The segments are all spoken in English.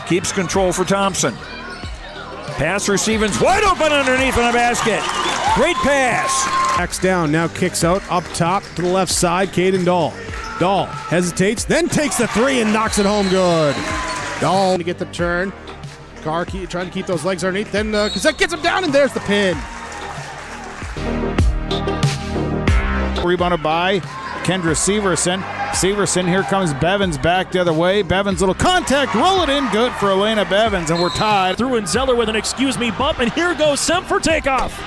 keeps control for Thompson. Pass receiving's wide open underneath in the basket. Great pass. Backs down, now kicks out up top to the left side. Caden Dahl. Dahl hesitates, then takes the three and knocks it home good. Dahl to get the turn. Carr trying to keep those legs underneath. Then Cassette gets him down, and there's the pin. Rebounded by Kendra Severson. Severson, here comes Bevins back the other way. Bevins, little contact, roll it in, good for Elena Bevins, and we're tied. Through and Zeller with an excuse me bump, and here goes Semp for takeoff.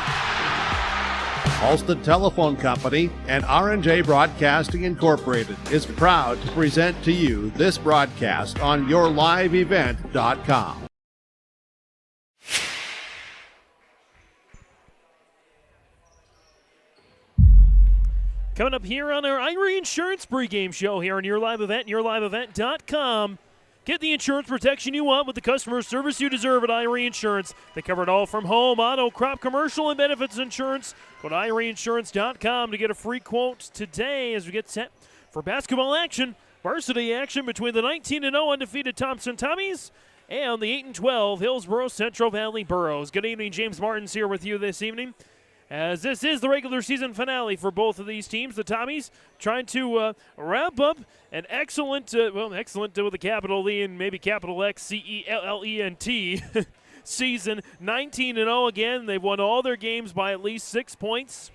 Alston Telephone Company and R&J Broadcasting Incorporated is proud to present to you this broadcast on yourliveevent.com. Coming up here on our Irie Insurance pregame show here on Your Live Event and yourliveevent.com. Get the insurance protection you want with the customer service you deserve at Irie Insurance. They cover it all from home, auto, crop, commercial, and benefits insurance. Go to IrieInsurance.com to get a free quote today as we get set for basketball action. Varsity action between the 19-0 undefeated Thompson Tommies and the 8-12 Hillsboro-Central Valley Burros. Good evening, James Martins here with you this evening, as this is the regular season finale for both of these teams. The Tommies trying to wrap up an excellent with a capital E and maybe capital X, C-E-L-L-E-N-T season. 19-0 again. They've won all their games by at least 6 points.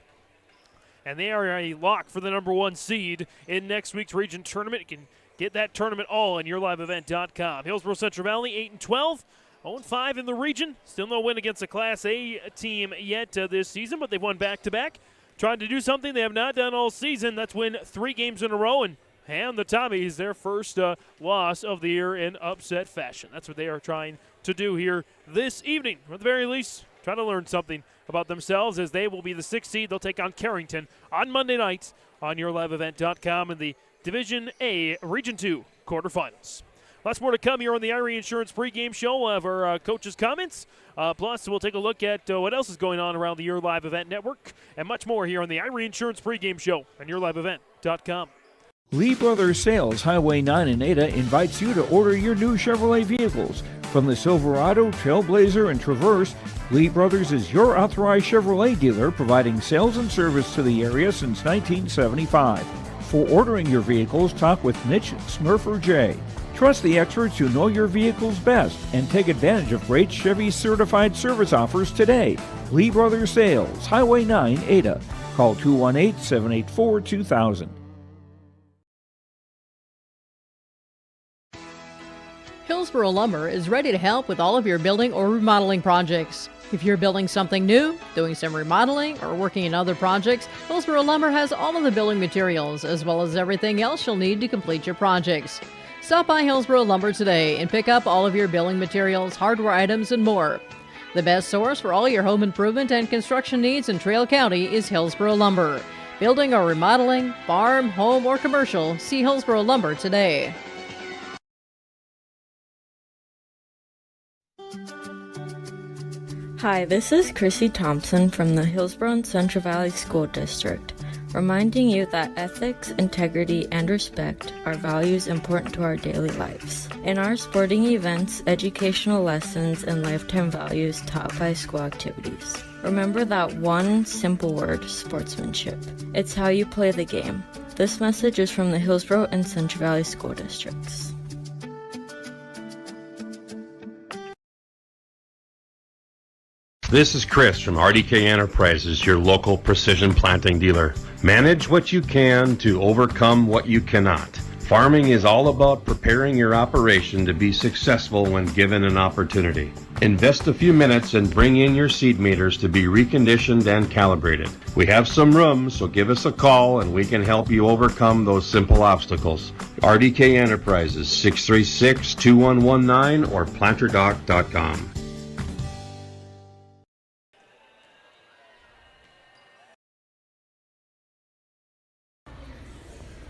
And they are a lock for the number 1 seed in next week's region tournament. You can get that tournament all on yourliveevent.com. Hillsboro-Central Valley, 8-12. 0-5 in the region. Still no win against a Class A team yet this season, but they've won back-to-back. Trying to do something they have not done all season. That's win 3 games in a row and hand the Tommies their first loss of the year in upset fashion. That's what they are trying to do here this evening. Or at the very least, try to learn something about themselves, as they will be the 6th seed. They'll take on Carrington on Monday night on yourliveevent.com in the Division A Region 2 quarterfinals. Lots more to come here on the Irie Insurance pregame show. We'll have our coaches' comments. Plus, we'll take a look at what else is going on around the Your Live Event Network and much more here on the Irie Insurance pregame show on yourliveevent.com. Lee Brothers Sales, Highway 9 in Ada, invites you to order your new Chevrolet vehicles. From the Silverado, Trailblazer, and Traverse, Lee Brothers is your authorized Chevrolet dealer, providing sales and service to the area since 1975. For ordering your vehicles, talk with Mitch Smurfer J. Trust the experts who know your vehicles best and take advantage of great Chevy certified service offers today. Lee Brothers Sales, Highway 9, Ada. Call 218-784-2000. Hillsboro Lumber is ready to help with all of your building or remodeling projects. If you're building something new, doing some remodeling, or working in other projects, Hillsboro Lumber has all of the building materials as well as everything else you'll need to complete your projects. Stop by Hillsboro Lumber today and pick up all of your building materials, hardware items, and more. The best source for all your home improvement and construction needs in Trail County is Hillsboro Lumber. Building or remodeling, farm, home, or commercial, see Hillsboro Lumber today. Hi, this is Chrissy Thompson from the Hillsboro-Central Valley School District, reminding you that ethics, integrity, and respect are values important to our daily lives. In our sporting events, educational lessons, and lifetime values taught by school activities. Remember that one simple word, sportsmanship. It's how you play the game. This message is from the Hillsboro and Central Valley School Districts. This is Chris from RDK Enterprises, your local precision planting dealer. Manage what you can to overcome what you cannot. Farming is all about preparing your operation to be successful when given an opportunity. Invest a few minutes and bring in your seed meters to be reconditioned and calibrated. We have some room, so give us a call and we can help you overcome those simple obstacles. RDK Enterprises, 636-2119 or planterdoc.com.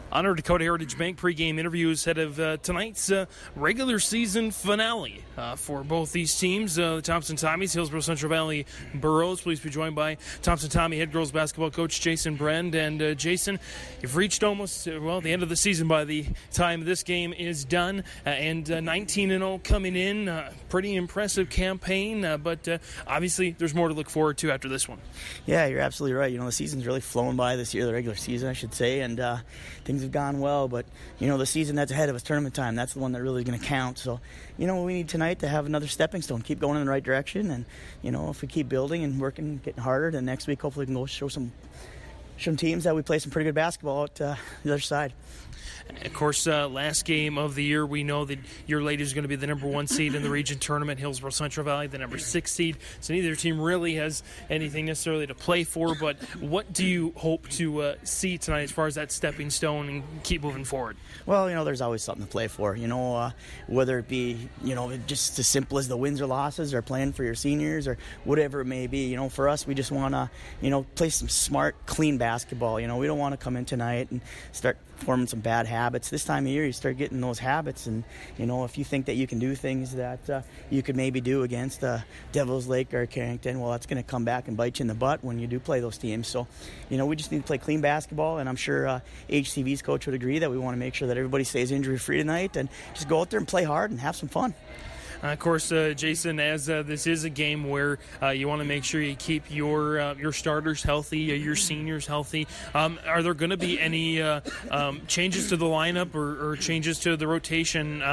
On our Dakota Heritage Bank pregame interviews ahead of tonight's regular season finale for both these teams, the Thompson Tommies, Hillsboro-Central Valley Burros. Please be joined by Thompson Tommy head girls basketball coach Jason Brend. And Jason, you've reached almost, the end of the season by the time this game is done. And 19-0 coming in. Pretty impressive campaign, but obviously there's more to look forward to after this one. Yeah, you're absolutely right. The season's really flown by this year, the regular season, I should say, and things have gone well, but the season that's ahead of us, tournament time, that's the one that really is going to count. So we need tonight to have another stepping stone, keep going in the right direction, and if we keep building and working, getting harder, then next week hopefully we can go show some teams that we play some pretty good basketball at the other side. Of course, last game of the year, we know that your lady is going to be the number 1 seed in the region tournament, Hillsboro-Central Valley, the number 6 seed. So neither team really has anything necessarily to play for, but what do you hope to see tonight as far as that stepping stone and keep moving forward? Well, there's always something to play for, whether it be, just as simple as the wins or losses or playing for your seniors or whatever it may be. For us, we just want to, play some smart, clean basketball. We don't want to come in tonight and start forming some bad habits. This time of year, you start getting those habits, and if you think that you can do things that you could maybe do against Devils Lake or Carrington, well, that's going to come back and bite you in the butt when you do play those teams. So we just need to play clean basketball, and I'm sure HCV's coach would agree that we want to make sure that everybody stays injury free tonight and just go out there and play hard and have some fun. Of course, Jason, as this is a game where you want to make sure you keep your starters healthy, your seniors healthy, are there going to be any changes to the lineup or changes to the rotation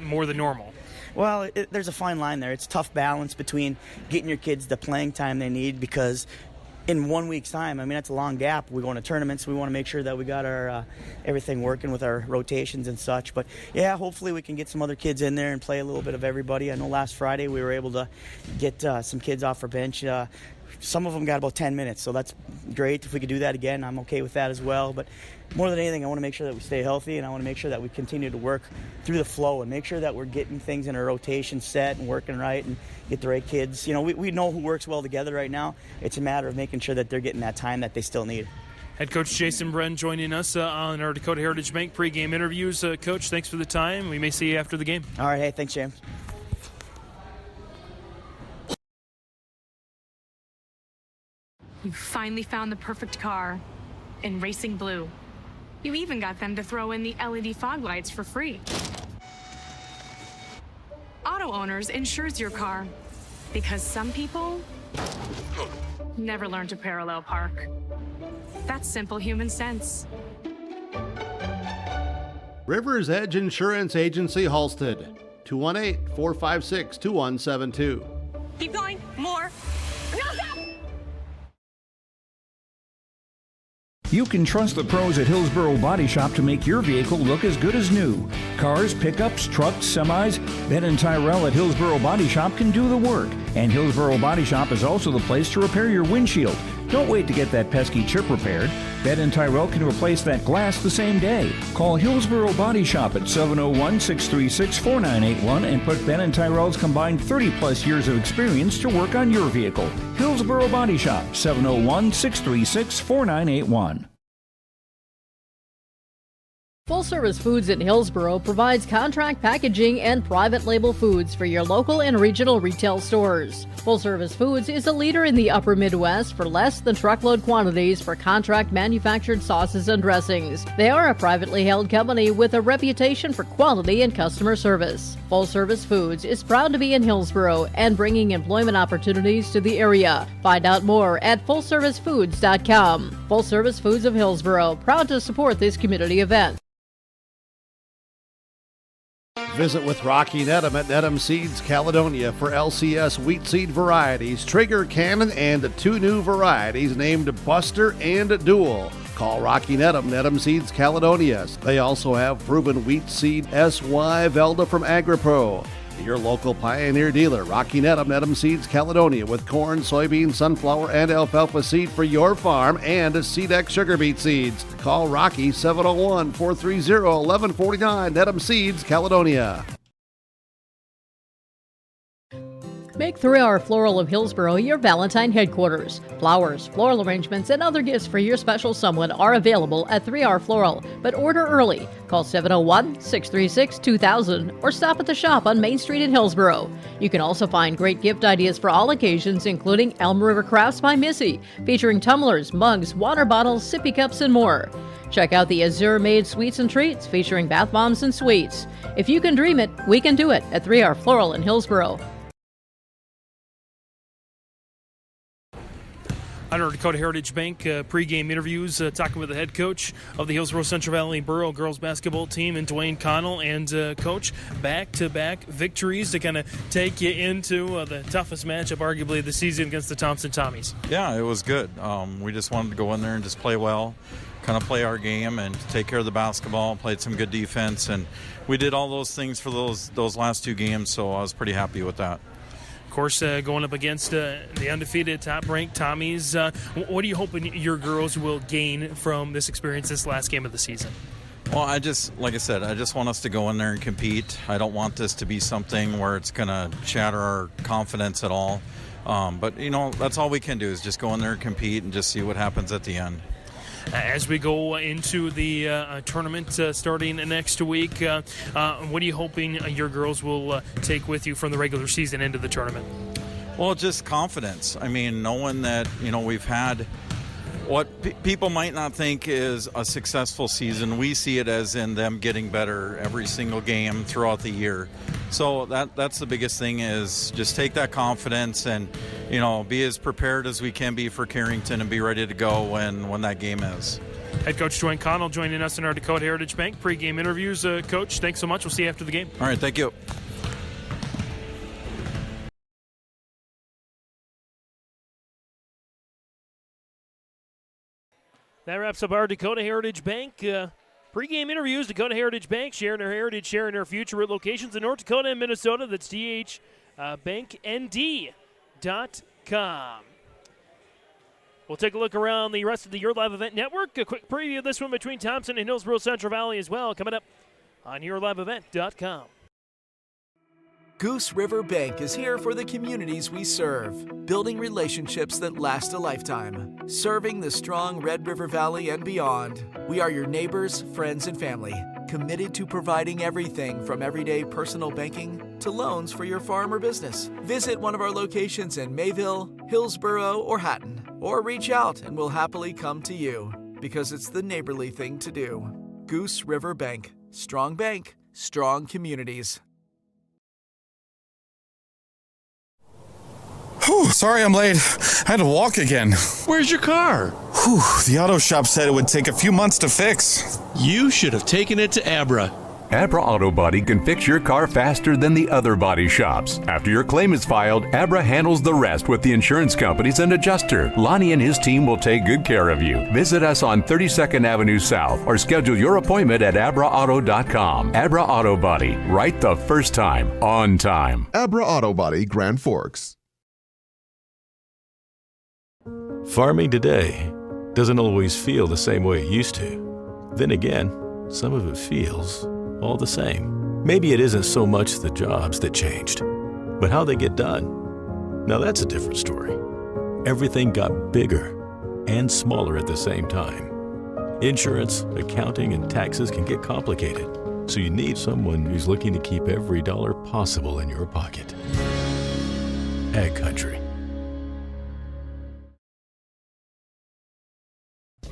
more than normal? Well, there's a fine line there. It's a tough balance between getting your kids the playing time they need, because in 1 week's time, that's a long gap. We go into tournaments. We want to make sure that we got our everything working with our rotations and such. But, yeah, hopefully we can get some other kids in there and play a little bit of everybody. I know last Friday we were able to get some kids off our bench. Some of them got about 10 minutes, so that's great. If we could do that again, I'm okay with that as well. But more than anything, I want to make sure that we stay healthy, and I want to make sure that we continue to work through the flow and make sure that we're getting things in our rotation set and working right and get the right kids. We know who works well together right now. It's a matter of making sure that they're getting that time that they still need. Head coach Jason Bren joining us on our Dakota Heritage Bank pregame interviews. Coach, thanks for the time. We may see you after the game. All right. Hey, thanks, James. You finally found the perfect car in racing blue. You even got them to throw in the LED fog lights for free. Auto Owners insures your car because some people never learn to parallel park. That's simple human sense. River's Edge Insurance Agency, Halstead, 218-456-2172. Keep going. More. No, stop! You can trust the pros at Hillsboro Body Shop to make your vehicle look as good as new. Cars, pickups, trucks, semis, Ben and Tyrell at Hillsboro Body Shop can do the work. And Hillsboro Body Shop is also the place to repair your windshield. Don't wait to get that pesky chip repaired. Ben and Tyrell can replace that glass the same day. Call Hillsboro Body Shop at 701-636-4981 and put Ben and Tyrell's combined 30-plus years of experience to work on your vehicle. Hillsboro Body Shop, 701-636-4981. Full Service Foods in Hillsboro provides contract packaging and private label foods for your local and regional retail stores. Full Service Foods is a leader in the upper Midwest for less than truckload quantities for contract manufactured sauces and dressings. They are a privately held company with a reputation for quality and customer service. Full Service Foods is proud to be in Hillsboro and bringing employment opportunities to the area. Find out more at fullservicefoods.com. Full Service Foods of Hillsboro, proud to support this community event. Visit with Rocky Nedham at Nedham Seeds Caledonia for LCS wheat seed varieties, Trigger, Cannon, and 2 new varieties named Buster and Dual. Call Rocky Nedham, Nedham Seeds Caledonia. They also have proven wheat seed SY Velda from AgriPro. Your local Pioneer dealer, Rocky Nedham, Nedham Seeds Caledonia, with corn, soybean, sunflower, and alfalfa seed for your farm and Seedex sugar beet seeds. Call Rocky 701-430-1149, Nedham Seeds Caledonia. Make 3R Floral of Hillsboro your Valentine headquarters. Flowers, floral arrangements, and other gifts for your special someone are available at 3R Floral, but order early. Call 701-636-2000 or stop at the shop on Main Street in Hillsboro. You can also find great gift ideas for all occasions, including Elm River Crafts by Missy, featuring tumblers, mugs, water bottles, sippy cups, and more. Check out the Azure Made Sweets and Treats, featuring bath bombs and sweets. If you can dream it, we can do it at 3R Floral in Hillsboro. On our Dakota Heritage Bank pregame interviews, talking with the head coach of the Hillsboro-Central Valley Borough girls basketball team, and Dwayne Connell, and coach, back-to-back victories to kind of take you into the toughest matchup arguably of the season against the Thompson Tommies. Yeah, it was good. We just wanted to go in there and just play well, kind of play our game and take care of the basketball, played some good defense, and we did all those things for those last two games, so I was pretty happy with that. Of course, going up against the undefeated top-ranked Tommies, what are you hoping your girls will gain from this experience this last game of the season? Well, like I said, I just want us to go in there and compete. I don't want this to be something where it's going to shatter our confidence at all. But, that's all we can do is just go in there and compete and just see what happens at the end. As we go into the tournament starting next week, what are you hoping your girls will take with you from the regular season into the tournament? Well, just confidence. I mean, knowing that, we've had what people might not think is a successful season. We see it as in them getting better every single game throughout the year. So that's the biggest thing, is just take that confidence and, be as prepared as we can be for Carrington and be ready to go when that game is. Head coach Dwayne Connell joining us in our Dakota Heritage Bank pregame interviews. Coach, thanks so much. We'll see you after the game. All right, thank you. That wraps up our Dakota Heritage Bank pregame interviews. Dakota Heritage Bank, sharing their heritage, sharing their future with locations in North Dakota and Minnesota. That's dhbanknd.com. We'll take a look around the rest of the Your Live Event Network. A quick preview of this one between Thompson and Hillsboro-Central Valley as well, coming up on yourliveevent.com. Goose River Bank is here for the communities we serve, building relationships that last a lifetime. Serving the strong Red River Valley and beyond, we are your neighbors, friends, and family, committed to providing everything from everyday personal banking to loans for your farm or business. Visit one of our locations in Mayville, Hillsboro, or Hatton, or reach out and we'll happily come to you, because it's the neighborly thing to do. Goose River Bank. Strong bank, strong communities. Whew, sorry I'm late. I had to walk again. Where's your car? Whew, the auto shop said it would take a few months to fix. You should have taken it to Abra. Abra Auto Body can fix your car faster than the other body shops. After your claim is filed, Abra handles the rest with the insurance companies and adjuster. Lonnie and his team will take good care of you. Visit us on 32nd Avenue South or schedule your appointment at abraauto.com. Abra Auto Body, right the first time, on time. Abra Auto Body, Grand Forks. Farming today doesn't always feel the same way it used to. Then again, some of it feels all the same. Maybe it isn't so much the jobs that changed, but how they get done. Now that's a different story. Everything got bigger and smaller at the same time. Insurance, accounting, and taxes can get complicated, so you need someone who's looking to keep every dollar possible in your pocket. Ag Country.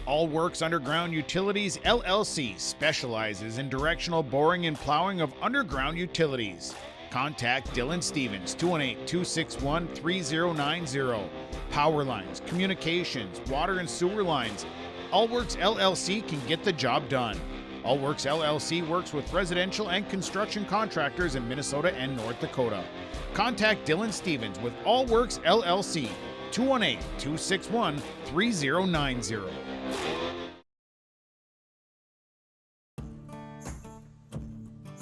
All Works Underground Utilities, LLC specializes in directional boring and plowing of underground utilities. Contact Dylan Stevens, 218-261-3090. Power lines, communications, water and sewer lines. All Works LLC can get the job done. All Works LLC works with residential and construction contractors in Minnesota and North Dakota. Contact Dylan Stevens with All Works LLC, 218-261-3090.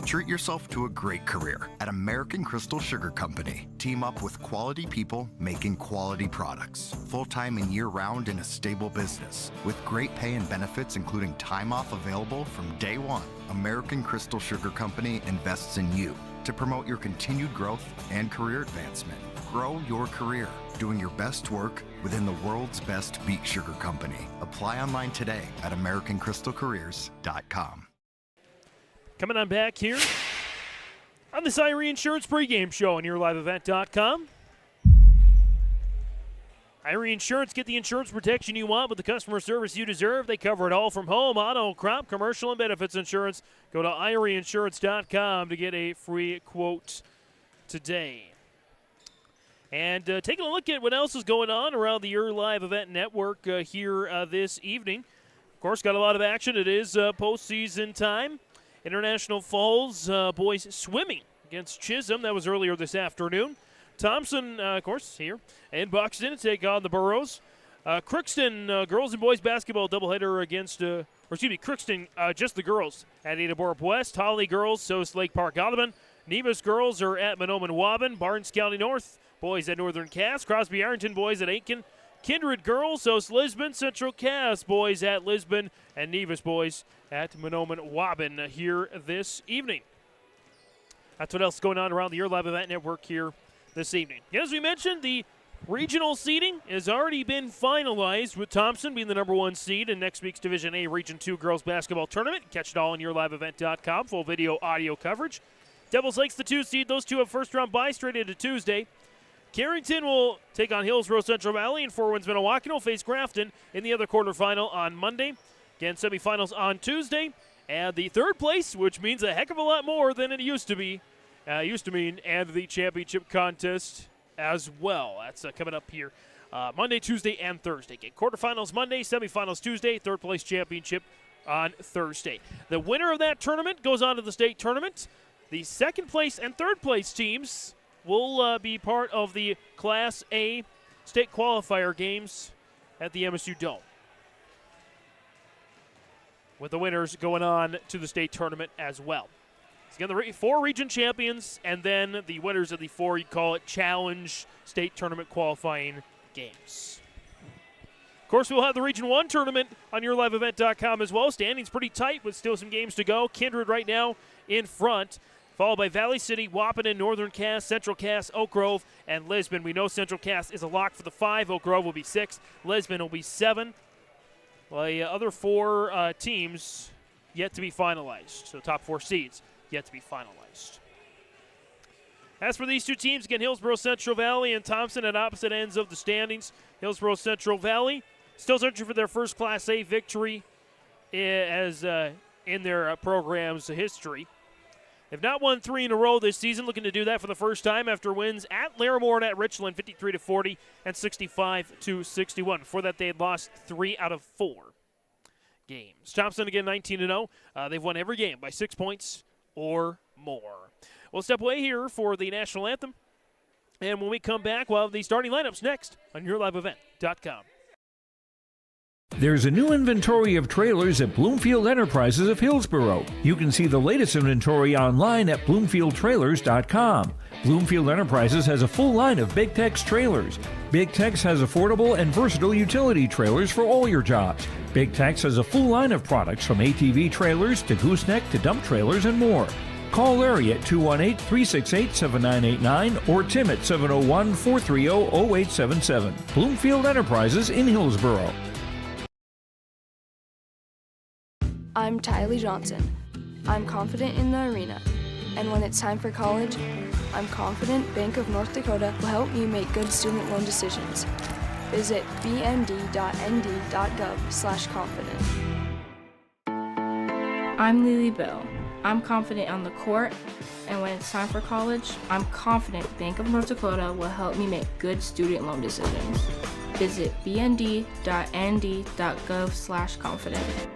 Treat yourself to a great career at American Crystal Sugar Company. Team up with quality people making quality products. Full-time and year-round in a stable business. With great pay and benefits including time off available from day one. American Crystal Sugar Company invests in you to promote your continued growth and career advancement. Grow your career doing your best work within the world's best beet sugar company. Apply online today at AmericanCrystalCareers.com. Coming on back here on the Irie Insurance pregame show on YourLiveEvent.com. Irie Insurance, get the insurance protection you want with the customer service you deserve. They cover it all from home, auto, crop, commercial, and benefits insurance. Go to IrieInsurance.com to get a free quote today. And taking a look at what else is going on around the Your Live Event Network here this evening. Of course, got a lot of action. It is postseason time. International Falls boys swimming against Chisholm. That was earlier this afternoon. Thompson, of course, here. And Buxton take on the Burros. Crookston girls and boys basketball doubleheader against, Crookston, just the girls at Ada Borup West. Holly girls, Soos Lake Park Audubon. Nevis girls are at Mahnomen Waban. Barnes County North boys at Northern Cass. Crosby Ironton boys at Aitkin. Kindred girls, Soos Lisbon. Central Cass boys at Lisbon. And Nevis boys at Mahnomen Waban here this evening. That's what else is going on around the Your Live Event Network here this evening. As we mentioned, the regional seeding has already been finalized, with Thompson being the number 1 seed in next week's Division A Region 2 girls basketball tournament. Catch it all on YourLiveEvent.com. Full video, audio coverage. Devils Lake's the 2 seed. Those two have first-round bye straight into Tuesday. Carrington will take on Hillsboro-Central Valley, and Four Winds Minnewacan will face Grafton in the other quarterfinal on Monday. Again, semifinals on Tuesday. And the third place, which means a heck of a lot more than it used to mean, and the championship contest as well. That's coming up here Monday, Tuesday, and Thursday. Again, quarterfinals Monday, semifinals Tuesday, third place championship on Thursday. The winner of that tournament goes on to the state tournament. The second place and third place teams will be part of the Class A state qualifier games at the MSU Dome, with the winners going on to the state tournament as well. So again, the 4 region champions, and then the winners of the 4, you call it Challenge State Tournament qualifying games. Of course, we'll have the Region 1 tournament on YourLiveEvent.com as well. Standings pretty tight with still some games to go. Kindred right now in front, followed by Valley City, Wahpeton, Northern Cass, Central Cass, Oak Grove, and Lisbon. We know Central Cass is a lock for the 5. Oak Grove will be 6. Lisbon will be 7. Well, the other 4 teams yet to be finalized. So top 4 seeds yet to be finalized. As for these two teams, again, Hillsboro-Central Valley and Thompson at opposite ends of the standings. Hillsboro-Central Valley still searching for their first Class A victory as in their program's history. They've not won 3 in a row this season, looking to do that for the first time after wins at Larimore and at Richland, 53-40 and 65-61. Before that, they had lost 3 out of 4 games. Thompson again 19-0. They've won every game by 6 points or more. We'll step away here for the national anthem, and when we come back, we'll have the starting lineups next on YourLiveEvent.com. There's a new inventory of trailers at Bloomfield Enterprises of Hillsboro. You can see the latest inventory online at BloomfieldTrailers.com. Bloomfield Enterprises has a full line of Big Tex trailers. Big Tex has affordable and versatile utility trailers for all your jobs. Big Tex has a full line of products from ATV trailers to gooseneck to dump trailers and more. Call Larry at 218-368-7989 or Tim at 701-430-0877. Bloomfield Enterprises in Hillsboro. I'm Tylee Johnson. I'm confident in the arena. And when it's time for college, I'm confident Bank of North Dakota will help you make good student loan decisions. Visit bnd.nd.gov/confident. I'm Lily Bell. I'm confident on the court, and when it's time for college, I'm confident Bank of North Dakota will help me make good student loan decisions. Visit bnd.nd.gov/confident.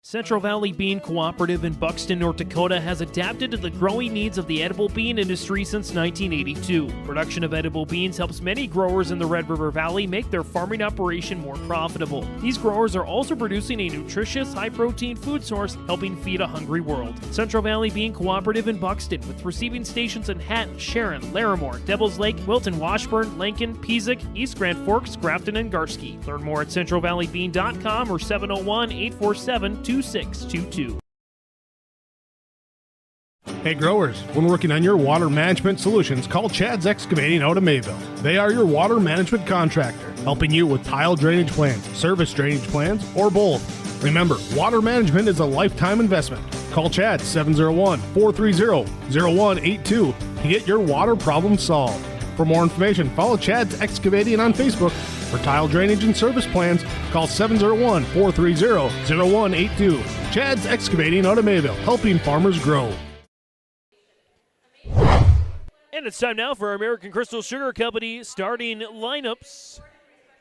Central Valley Bean Cooperative in Buxton, North Dakota has adapted to the growing needs of the edible bean industry since 1982. Production of edible beans helps many growers in the Red River Valley make their farming operation more profitable. These growers are also producing a nutritious, high-protein food source, helping feed a hungry world. Central Valley Bean Cooperative in Buxton, with receiving stations in Hatton, Sharon, Larimore, Devils Lake, Wilton, Washburn, Lincoln, Peasic, East Grand Forks, Grafton, and Garski. Learn more at centralvalleybean.com or 701-847-2622. Hey growers, when working on your water management solutions, call Chad's Excavating out of Mayville. They are your water management contractor, helping you with tile drainage plans, service drainage plans, or both. Remember, water management is a lifetime investment. Call Chad 701-430-0182 to get your water problem solved. For more information, follow Chad's Excavating on Facebook. For tile drainage and service plans, call 701-430-0182. Chad's Excavating out of Mayville, helping farmers grow. And it's time now for our American Crystal Sugar Company starting lineups.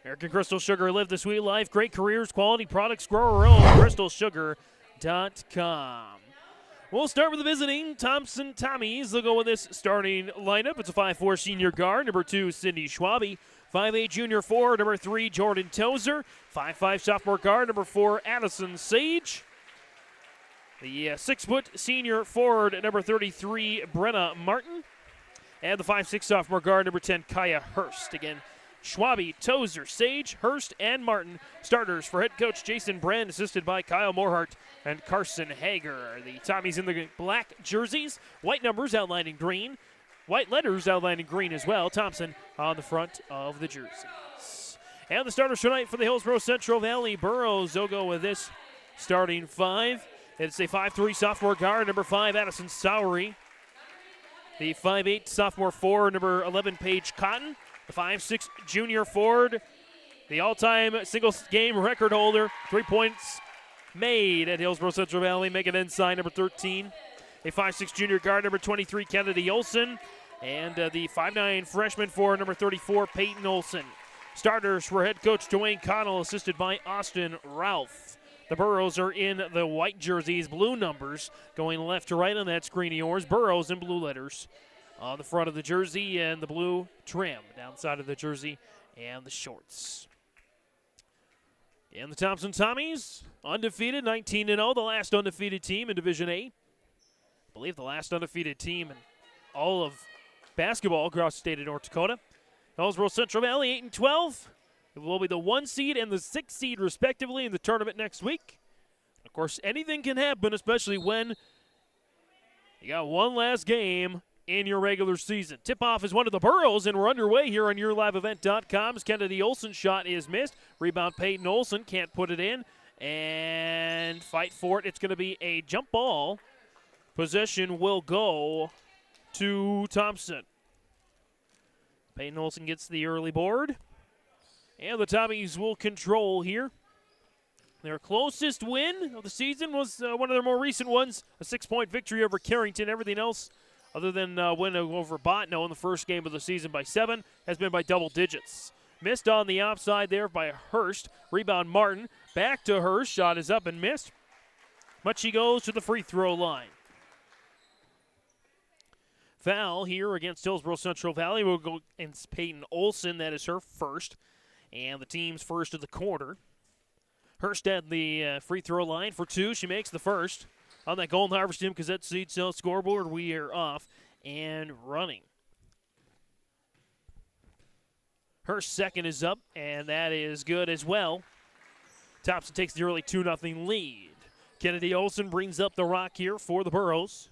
American Crystal Sugar, live the sweet life, great careers, quality products, grow our own, crystalsugar.com. We'll start with the visiting Thompson Tommies. They'll go with this starting lineup. It's a 5'4 senior guard, number 2, Cindy Schwabe. 5'8 junior forward, number 3, Jordan Tozer. 5'5 sophomore guard, number 4, Addison Sage. The 6-foot senior forward, number 33, Brenna Martin. And the 5'6 sophomore guard, number 10, Kaya Hurst. Again, Schwabe, Tozer, Sage, Hurst, and Martin. Starters for head coach Jason Brand, assisted by Kyle Morhart and Carson Hager. The Tommies in the black jerseys, white numbers outlined in green, white letters outlined in green as well. Thompson on the front of the jerseys. And the starters tonight for the Hillsboro-Central Valley Burros. They'll go with this starting 5. It's a 5'3 sophomore guard, number 5, Addison Sowery. The 5'8 sophomore forward, number 11, Paige Cotton. The 5'6 junior forward, the all-time single-game record holder, 3 points made at Hillsboro-Central Valley, making inside, number 13. A 5'6 junior guard, number 23, Kennedy Olson. And the 5'9 freshman forward, number 34, Peyton Olson. Starters for head coach Dwayne Connell, assisted by Austin Ralph. The Burros are in the white jerseys, blue numbers, going left to right on that screen of yours. Burros in blue letters on the front of the jersey and the blue trim downside of the jersey and the shorts. And the Thompson Tommies, undefeated, 19-0, the last undefeated team in Division A. I believe the last undefeated team in all of basketball across the state of North Dakota. Hillsboro-Central Valley, 8-12. It will be the 1 seed and the 6 seed, respectively, in the tournament next week. Of course, anything can happen, especially when you got one last game in your regular season. Tip-off is one of the Burros, and we're underway here on YourLiveEvent.com. Kennedy Olson's shot is missed. Rebound, Peyton Olson can't put it in. And fight for it. It's going to be a jump ball. Possession will go to Thompson. Peyton Olson gets the early board. And the Tommies will control here. Their closest win of the season was one of their more recent ones, a 6-point victory over Carrington. Everything else, other than win over Botno in the first game of the season by 7, has been by double digits. Missed on the outside there by Hurst. Rebound Martin. Back to Hurst. Shot is up and missed. But she goes to the free throw line. Foul here against Hillsboro-Central Valley will go against Peyton Olson. That is her first. And the team's first of the quarter. Hurst at the free throw line for 2. She makes the first. On that Golden Harvest Team Gazette Seed Sale scoreboard, we are off and running. Hurst's second is up, and that is good as well. Thompson takes the early 2-0 lead. Kennedy Olson brings up the rock here for the Burros.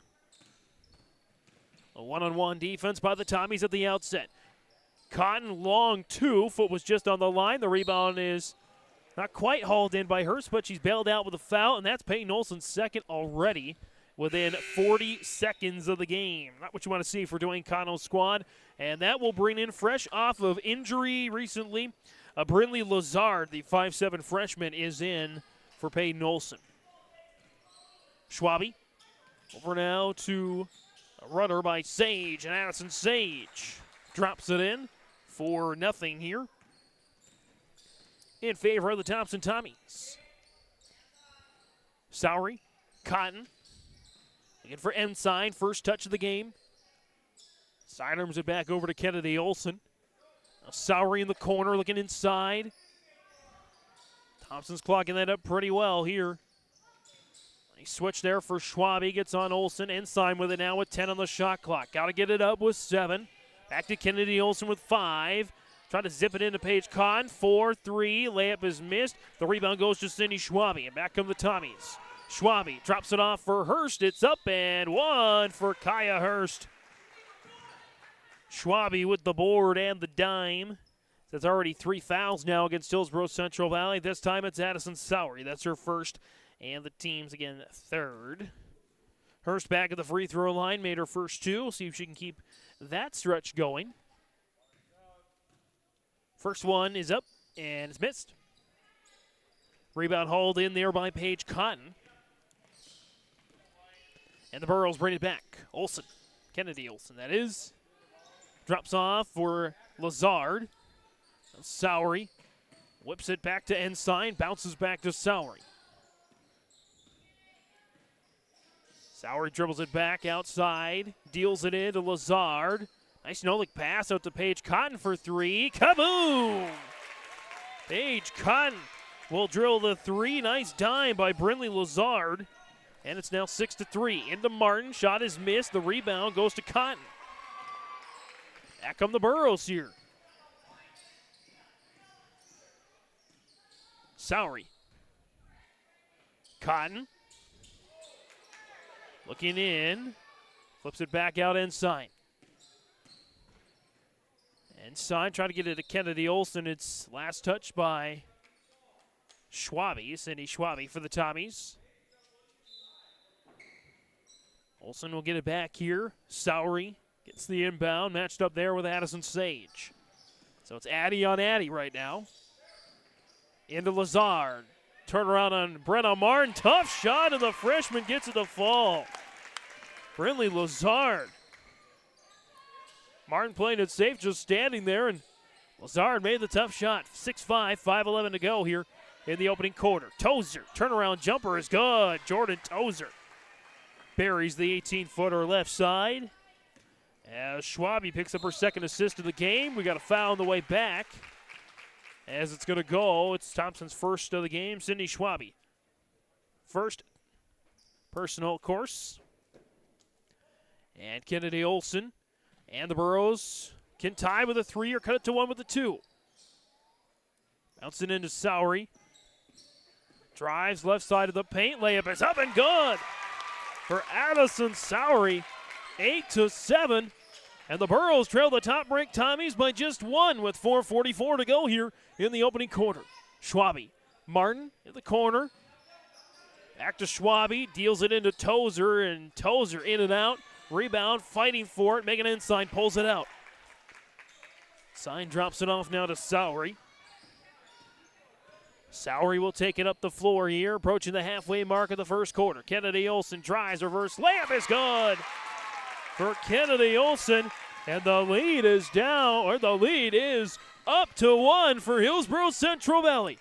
A one-on-one defense by the Tommies at the outset. Cotton, long 2. Foot was just on the line. The rebound is not quite hauled in by Hurst, but she's bailed out with a foul, and that's Peyton Olson's second already within 40 seconds of the game. Not what you want to see for Dwayne Connell's squad, and that will bring in fresh off of injury recently. Brinley Lazard, the 5'7 freshman, is in for Peyton Olson. Schwabe over now to a runner by Sage, and Addison Sage drops it in for nothing here in favor of the Thompson Tommies. Sowery, Cotton, looking for Ensign, first touch of the game. Sidearms it back over to Kennedy Olson. Now Sowery in the corner, looking inside. Thompson's clocking that up pretty well here. Nice switch there for Schwabe, gets on Olson. Ensign with it now with 10 on the shot clock. Got to get it up with 7. Back to Kennedy Olson with 5. Trying to zip it into Paige Cotton. 4-3. Layup is missed. The rebound goes to Cindy Schwabe. And back come the Tommies. Schwabe drops it off for Hurst. It's up and one for Kaya Hurst. Schwabe with the board and the dime. That's already 3 fouls now against Hillsboro-Central Valley. This time it's Addison Sowery. That's her first, and the team's, again, third. Hurst back at the free throw line, made her first 2. See if she can keep that stretch going. First one is up, and it's missed. Rebound hauled in there by Paige Cotton. And the Burros bring it back. Olsen, Kennedy Olsen, that is. Drops off for Lazard. Sowery whips it back to Ensign, bounces back to Sowery. Sowery dribbles it back outside, deals it in to Lazard. Nice no-look pass out to Paige Cotton for 3. Kaboom! Paige Cotton will drill the 3. Nice dime by Brindley Lazard. And it's now 6-3. Into Martin, shot is missed. The rebound goes to Cotton. Back come the Burros here. Sowery. Cotton. Looking in. Flips it back out Ensign. Ensign trying to get it to Kennedy Olsen. It's last touch by Schwabe. Cindy Schwabe for the Tommies. Olsen will get it back here. Sowery gets the inbound. Matched up there with Addison Sage. So it's Addy on Addy right now. Into Lazard. Turnaround on Brenna Martin. Tough shot, and the freshman gets it to fall. Brindley Lazard. Martin playing it safe, just standing there, and Lazard made the tough shot. 6-5, 5:11 to go here in the opening quarter. Tozer, turnaround jumper is good. Jordan Tozer buries the 18-footer left side. As Schwabe picks up her second assist of the game, we got a foul on the way back. As it's going to go, it's Thompson's first of the game, Cindy Schwabe. First personal, of course. And Kennedy Olsen and the Burros can tie with a 3 or cut it to 1 with a 2. Bouncing into Sowery. Drives left side of the paint. Layup is up and good for Addison Sowery. 8-7. And the Burros trail the top-ranked Tommies by just 1 with 4:44 to go here in the opening quarter. Schwabe. Martin in the corner. Back to Schwabe. Deals it into Tozer, and Tozer in and out. Rebound, fighting for it. Megan Ensign pulls it out. Sign drops it off now to Sowery. Sowery will take it up the floor here, approaching the halfway mark of the first quarter. Kennedy Olsen drives, reverse layup is good for Kennedy Olsen, and the lead is down, or the lead is up to 1 for Hillsboro-Central Valley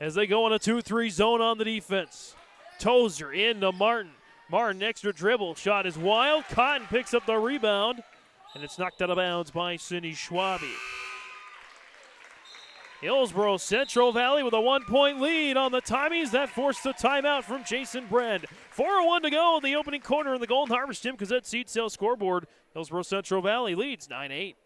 as they go on a 2-3 zone on the defense. Tozer into Martin. Martin extra dribble. Shot is wild. Cotton picks up the rebound, and it's knocked out of bounds by Cindy Schwabe. Hillsboro-Central Valley with a 1-point lead on the Tommies. That forced the timeout from Jason Brand. 4:01 to go in the opening quarter in the Golden Harvest Tim Cassette seed sale scoreboard. Hillsboro-Central Valley leads 9-8.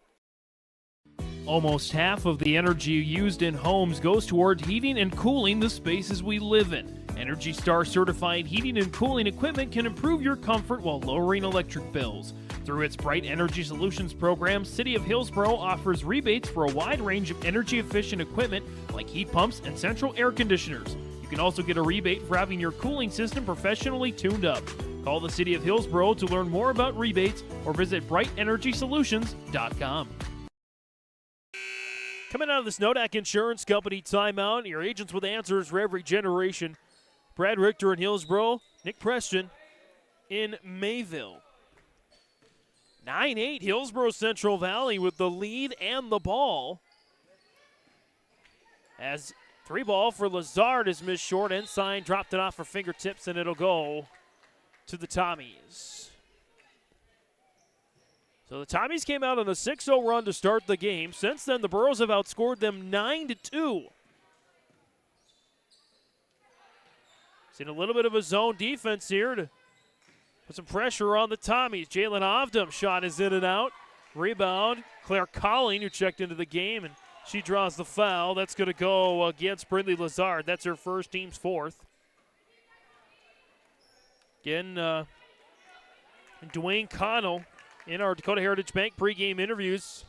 Almost half of the energy used in homes goes toward heating and cooling the spaces we live in. Energy Star certified heating and cooling equipment can improve your comfort while lowering electric bills. Through its Bright Energy Solutions program, City of Hillsboro offers rebates for a wide range of energy-efficient equipment like heat pumps and central air conditioners. You can also get a rebate for having your cooling system professionally tuned up. Call the City of Hillsboro to learn more about rebates or visit brightenergysolutions.com. Coming out of this Nodak Insurance Company timeout, your agents with answers for every generation. Brad Richter in Hillsboro, Nick Preston in Mayville. 9-8, Hillsboro-Central Valley with the lead and the ball. As 3 ball for Lazard is missed short. Ensign dropped it off for fingertips, and it'll go to the Tommies. So the Tommies came out on a 6-0 run to start the game. Since then, the Burros have outscored them 9-2. Seen a little bit of a zone defense here to put some pressure on the Tommies. Jalen Ovdom shot is in and out. Rebound, Claire Colling, who checked into the game, and she draws the foul. That's going to go against Brindley Lazard. That's her first, team's 4th. Again, Dwayne Connell in our Dakota Heritage Bank pregame interviews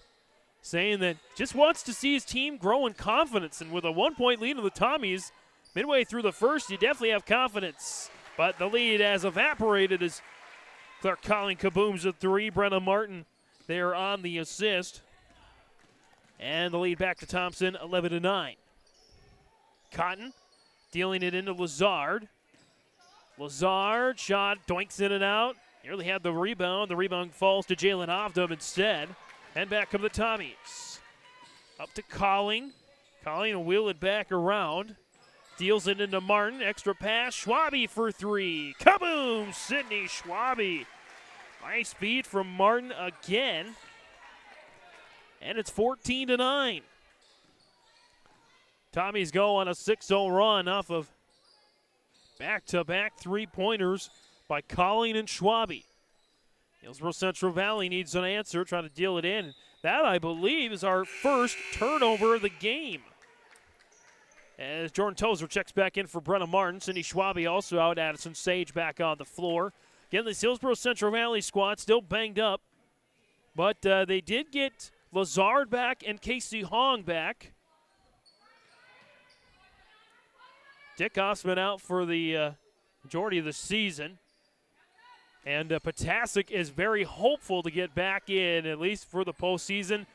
saying that just wants to see his team grow in confidence. And with a 1-point lead of the Tommies midway through the first, you definitely have confidence. But the lead has evaporated as Claire Colling kabooms a three. Brenna Martin there on the assist. And the lead back to Thompson, 11-9. Cotton dealing it into Lazard. Lazard shot, doinks in and out. Nearly had the rebound. The rebound falls to Jalen Ovdom instead. And back come the Tommies. Up to Colling. Colling will wheel it back around. Deals it into Martin. Extra pass. Schwabe for three. Kaboom! Sydney Schwabe. Nice feed from Martin again. And it's 14-9. Tommies go on a 6-0 run off of back-to-back three-pointers by Colling and Schwabe. Hillsboro-Central Valley needs an answer, trying to deal it in. That, I believe, is our first turnover of the game. As Jordan Tozer checks back in for Brenna Martin. Cindy Schwabe also out. Addison Sage back on the floor. Again, this Hillsboro-Central Valley squad still banged up. But they did get Lazard back and Casey Hong back. Dickoff's been out for the majority of the season. And Potasic is very hopeful to get back in, at least for the postseason.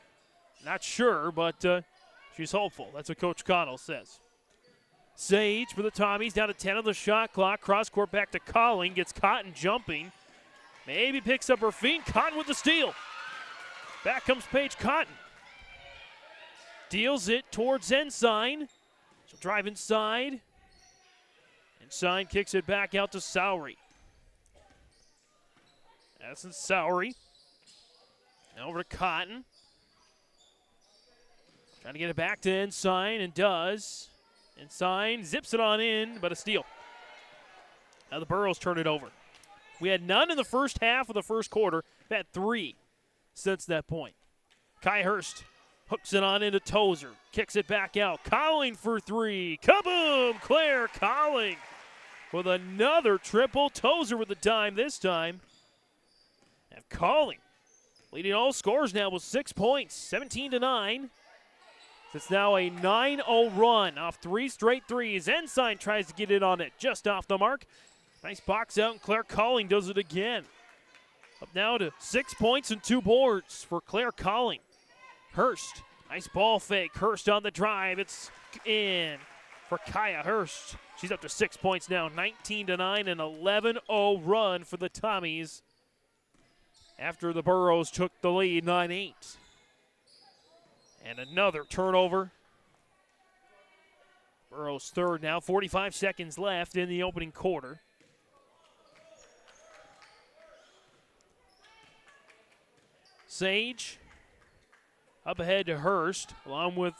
Not sure, but she's hopeful. That's what Coach Connell says. Sage for the Tommies, down to 10 on the shot clock. Cross court back to Colling, gets Cotton jumping. Maybe picks up her feet. Cotton with the steal. Back comes Paige Cotton. Deals it towards Ensign. She'll drive inside. Ensign kicks it back out to Sowery. That's in Sowery. Now over to Cotton. Trying to get it back to Ensign, and does. Ensign zips it on in, but a steal. Now the Burros turn it over. We had none in the first half of the first quarter. We've had 3 since that point. Kai Hurst hooks it on into Tozer. Kicks it back out. Colling for 3. Kaboom! Claire Colling with another triple. Tozer with the dime this time. And Colling leading all scores now with 6 points, 17-9. It's now a 9-0 run off 3 straight threes. Ensign tries to get it on it, just off the mark. Nice box out, and Claire Colling does it again. Up now to 6 points and 2 boards for Claire Colling. Hurst, nice ball fake. Hurst on the drive. It's in for Kaya Hurst. She's up to 6 points now, 19-9, an 11-0 run for the Tommies after the Burros took the lead 9-8. And another turnover. Burros third now, 45 seconds left in the opening quarter. Sage up ahead to Hurst, along with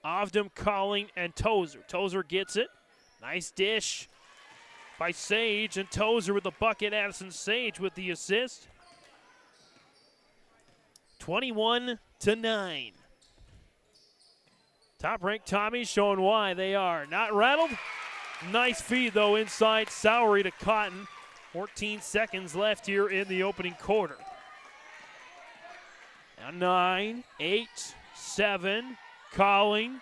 Ovdom, Colling, and Tozer. Tozer gets it. Nice dish by Sage, and Tozer with the bucket. Addison Sage with the assist. 21-9. Top-ranked Tommies showing why they are not rattled. Nice feed, though, inside Sowery to Cotton. 14 seconds left here in the opening quarter. Now 9, 8, 7. Colling,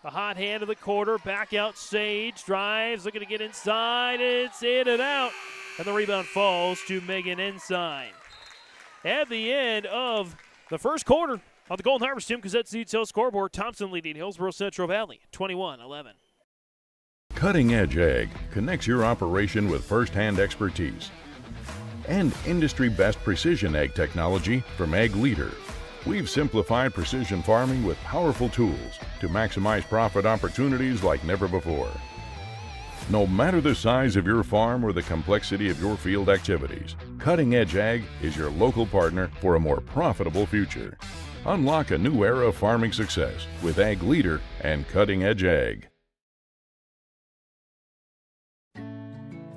the hot hand of the quarter. Back out Sage. Drives, looking to get inside. It's in and out. And the rebound falls to Megan Ensign. At the end of the first quarter, on the Golden Harvest Tim Gazette Detail scoreboard, Thompson leading Hillsboro-Central Valley 21-11. Cutting Edge Ag connects your operation with first-hand expertise and industry-best precision ag technology from Ag Leader. We've simplified precision farming with powerful tools to maximize profit opportunities like never before. No matter the size of your farm or the complexity of your field activities, Cutting Edge Ag is your local partner for a more profitable future. Unlock a new era of farming success with Ag Leader and Cutting Edge Ag.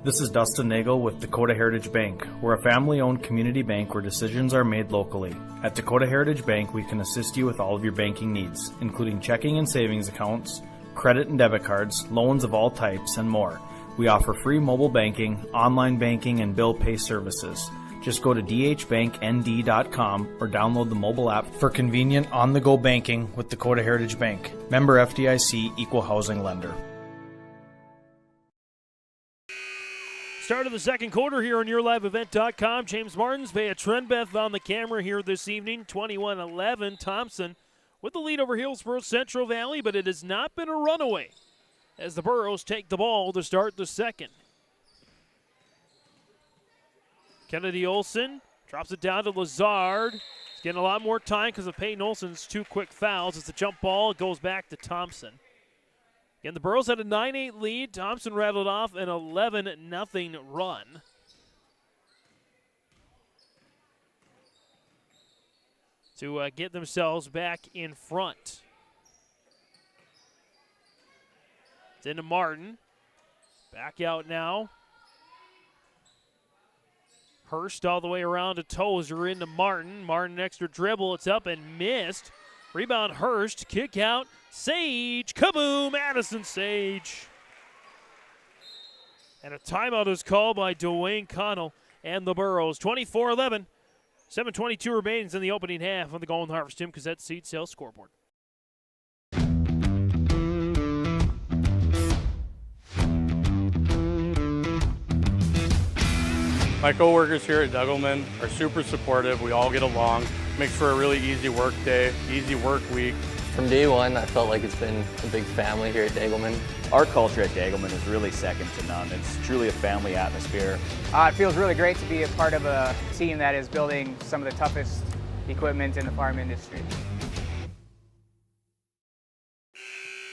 This is Dustin Nagel with Dakota Heritage Bank. We're a family-owned community bank where decisions are made locally. At Dakota Heritage Bank, we can assist you with all of your banking needs, including checking and savings accounts, credit and debit cards, loans of all types, and more. We offer free mobile banking, online banking, and bill pay services. Just go to dhbanknd.com or download the mobile app for convenient on-the-go banking with Dakota Heritage Bank. Member FDIC, Equal Housing Lender. Start of the second quarter here on YourLiveEvent.com. James Martins, Vea Trenbeth on the camera here this evening. 21-11. Thompson with the lead over Hillsboro-Central Valley, but it has not been a runaway as the Burros take the ball to start the second. Kennedy Olson drops it down to Lazard. He's getting a lot more time because of Peyton Olson's 2 quick fouls. It's a jump ball. It goes back to Thompson. Again, the Burros had a 9-8 lead. Thompson rattled off an 11-0 run. To get themselves back in front. It's into Martin. Back out now. Hurst all the way around to Tozer into Martin. Martin extra dribble. It's up and missed. Rebound Hurst. Kick out. Sage. Kaboom. Addison Sage. And a timeout is called by Dwayne Connell and the Burros. 24-11. 7:22 remaining in the opening half on the Golden Harvest Tim Cassette Seed Sales scoreboard. My coworkers here at Degelman are super supportive. We all get along. Makes for a really easy work day, easy work week. From day one, I felt like it's been a big family here at Degelman. Our culture at Degelman is really second to none. It's truly a family atmosphere. It feels really great to be a part of a team that is building some of the toughest equipment in the farm industry.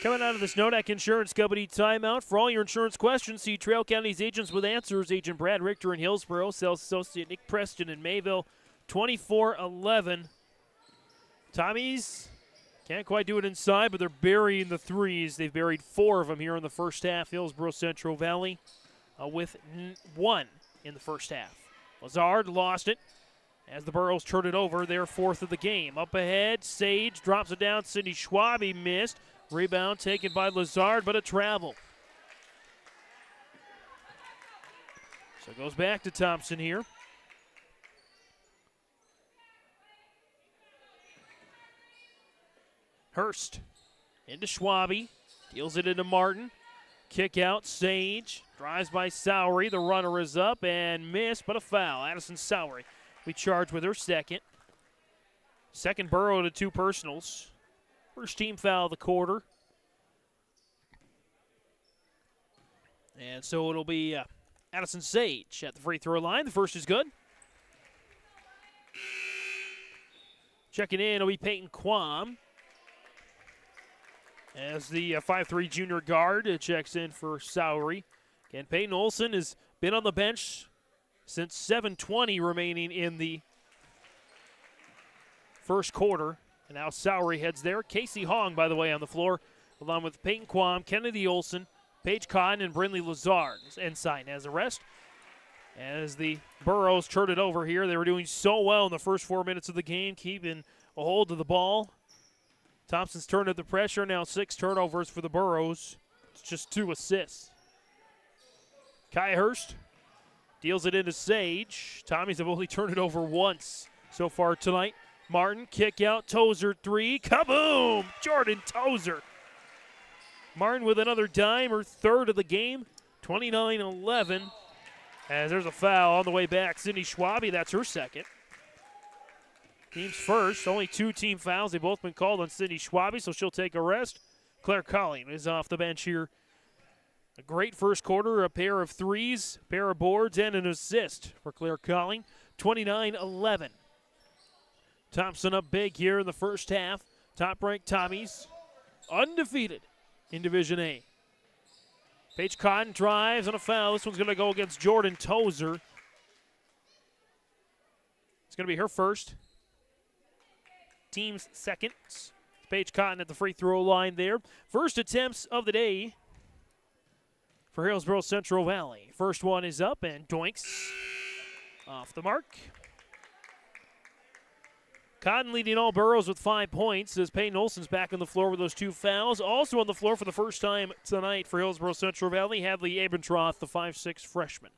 Coming out of this Nodak Insurance Company timeout. For all your insurance questions, see Trail County's agents with answers. Agent Brad Richter in Hillsboro, sales associate Nick Preston in Mayville. 24-11. Tommies can't quite do it inside, but they're burying the threes. They've buried 4 of them here in the first half. Hillsboro-Central Valley with 1 in the first half. Lazard lost it as the Burros turn it over. They're 4th of the game. Up ahead, Sage drops it down. Cindy Schwabe missed. Rebound taken by Lazard, but a travel. So it goes back to Thompson here. Hurst into Schwabe. Deals it into Martin. Kick out, Sage. Drives by Sowery. The runner is up and missed, but a foul. Addison Sowery, we charge with her second. Second Burrow to 2 personals. First team foul of the quarter. And so it'll be Addison Sage at the free throw line. The first is good. Checking in, it'll be Peyton Quam. As the 5'3 junior guard checks in for Sowery. Again, Peyton Olson has been on the bench since 7:20 remaining in the first quarter. And now Sowery heads there. Casey Hong, by the way, on the floor, along with Peyton Quam, Kennedy Olson, Paige Cotton, and Brindley Lazard. Ensign has a rest. As the Burros turn it over here, they were doing so well in the first 4 minutes of the game, keeping a hold of the ball. Thompson's turned up the pressure. Now 6 turnovers for the Burros. It's just 2 assists. Kai Hurst deals it into Sage. Tommies have only turned it over once so far tonight. Martin, kick out, Tozer 3. Kaboom! Jordan Tozer. Martin with another dime, her 3rd of the game. 29-11. As there's a foul on the way back. Cindy Schwabe, that's her second. Team's first. Only 2 team fouls. They've both been called on Cindy Schwabe, so she'll take a rest. Claire Colling is off the bench here. A great first quarter, a pair of threes, a pair of boards, and an assist for Claire Colling. 29-11. Thompson up big here in the first half. Top-ranked Tommies, undefeated in Division A. Paige Cotton drives on a foul. This one's going to go against Jordan Tozer. It's going to be her first. Team's second. Paige Cotton at the free throw line there. First attempts of the day for Hillsboro-Central Valley. First one is up and doinks off the mark. Cotton leading all boroughs with 5 points as Peyton Olsen's back on the floor with those 2 fouls. Also on the floor for the first time tonight for Hillsboro-Central Valley, Hadley Abentroth, the 5'6" freshman.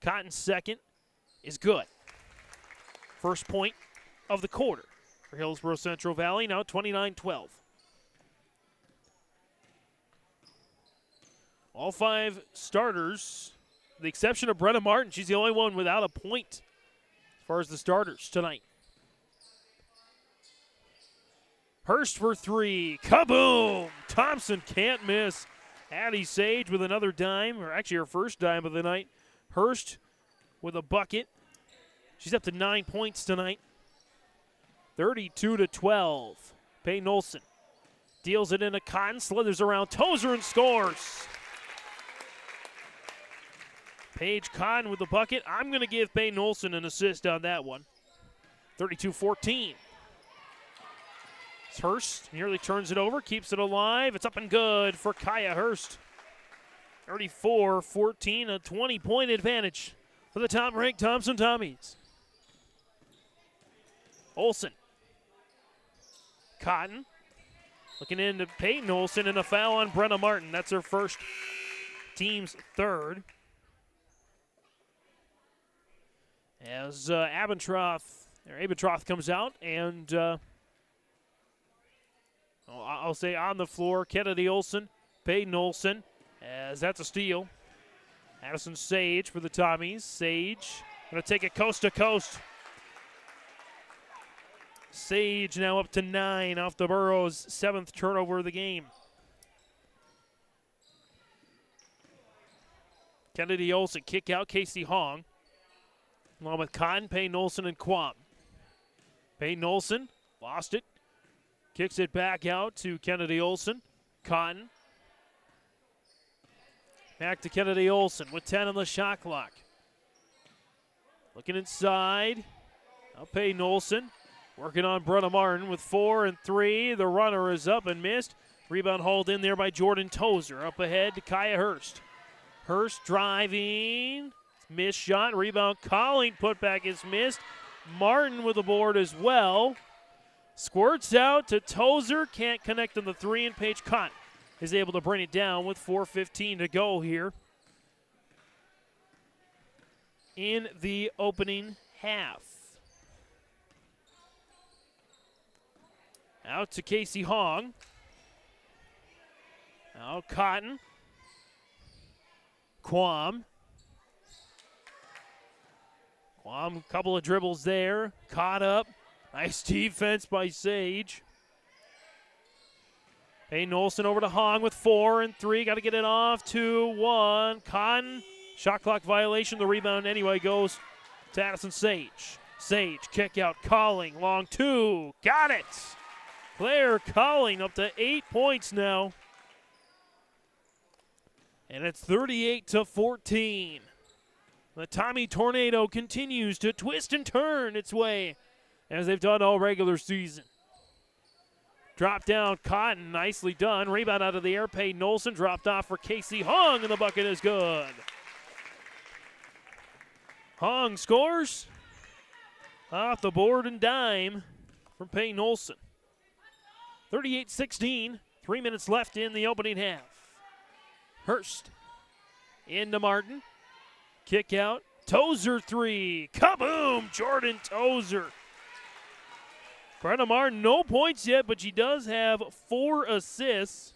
Cotton's second is good. First point of the quarter for Hillsboro-Central Valley, now 29-12. All 5 starters, with the exception of Brenna Martin, she's the only one without a point as far as the starters tonight. Hurst for 3. Kaboom! Thompson can't miss. Addie Sage with another dime, or actually her first dime of the night. Hurst with a bucket. She's up to 9 points tonight. 32-12. Peyton Olsen deals it into Cotton, slithers around Tozer and scores. Paige Cotton with the bucket. I'm going to give Peyton Olsen an assist on that one. 32-14. Hurst nearly turns it over, keeps it alive. It's up and good for Kaya Hurst. 34-14, a 20-point advantage for the top-ranked Thompson Tommies. Olsen. Cotton looking into Peyton Olsen, and a foul on Brenna Martin. That's her first, team's third. As Abentroth comes out, and I'll say on the floor, Kennedy Olsen, Peyton Olsen, as that's a steal. Addison Sage for the Tommies. Sage going to take it coast to coast. Sage now up to 9 off the Burrows' 7th turnover of the game. Kennedy Olsen kick out Casey Hong. Along with Cotton, Peyton Olsen, and Quam. Peyton Olsen lost it. Kicks it back out to Kennedy Olsen. Cotton. Back to Kennedy Olsen with 10 on the shot clock. Looking inside. Now Peyton Olsen working on Brenna Martin with 4 and 3. The runner is up and missed. Rebound hauled in there by Jordan Tozer. Up ahead to Kaya Hurst. Hurst driving. Missed shot. Rebound calling. Putback is missed. Martin with the board as well. Squirts out to Tozer. Can't connect on the 3, and Paige Cotton is able to bring it down with 4:15 to go here in the opening half. Out to Casey Hong. Now Cotton. Quam. Quam, couple of dribbles there. Caught up. Nice defense by Sage. Peyton Olsen over to Hong with 4 and 3. Got to get it off. 2-1. Cotton. Shot clock violation. The rebound anyway goes to Addison Sage. Sage kick out. Calling. Long 2. Got it. Claire Calling up to 8 points now. And it's 38-14. The Tommy Tornado continues to twist and turn its way as they've done all regular season. Drop down, Cotton, nicely done. Rebound out of the air, Peyton Olsen dropped off for Casey Hong, and the bucket is good. Hong scores off the board and dime from Peyton Olsen. 38-16, 3 minutes left in the opening half. Hurst into Martin. Kick out. Tozer 3. Kaboom! Jordan Tozer. Brenna Martin, no points yet, but she does have 4 assists.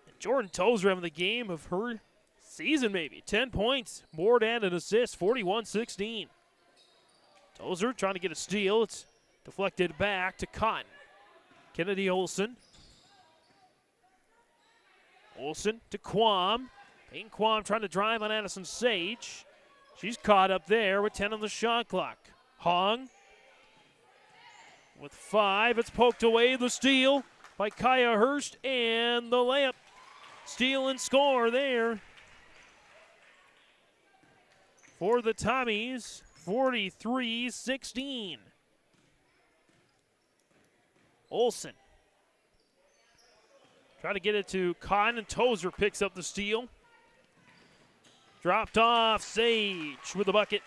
And Jordan Tozer having the game of her season, maybe. 10 points, board and an assist, 41-16. Tozer trying to get a steal. It's deflected back to Cotton. Kennedy Olsen. Olsen to Quam. Peyton Quam trying to drive on Addison Sage. She's caught up there with 10 on the shot clock. Hong with 5. It's poked away. The steal by Kaya Hurst and the layup. Steal and score there for the Tommies. 43-16. Olsen trying to get it to Cotton, and Tozer picks up the steal. Dropped off, Sage with the bucket.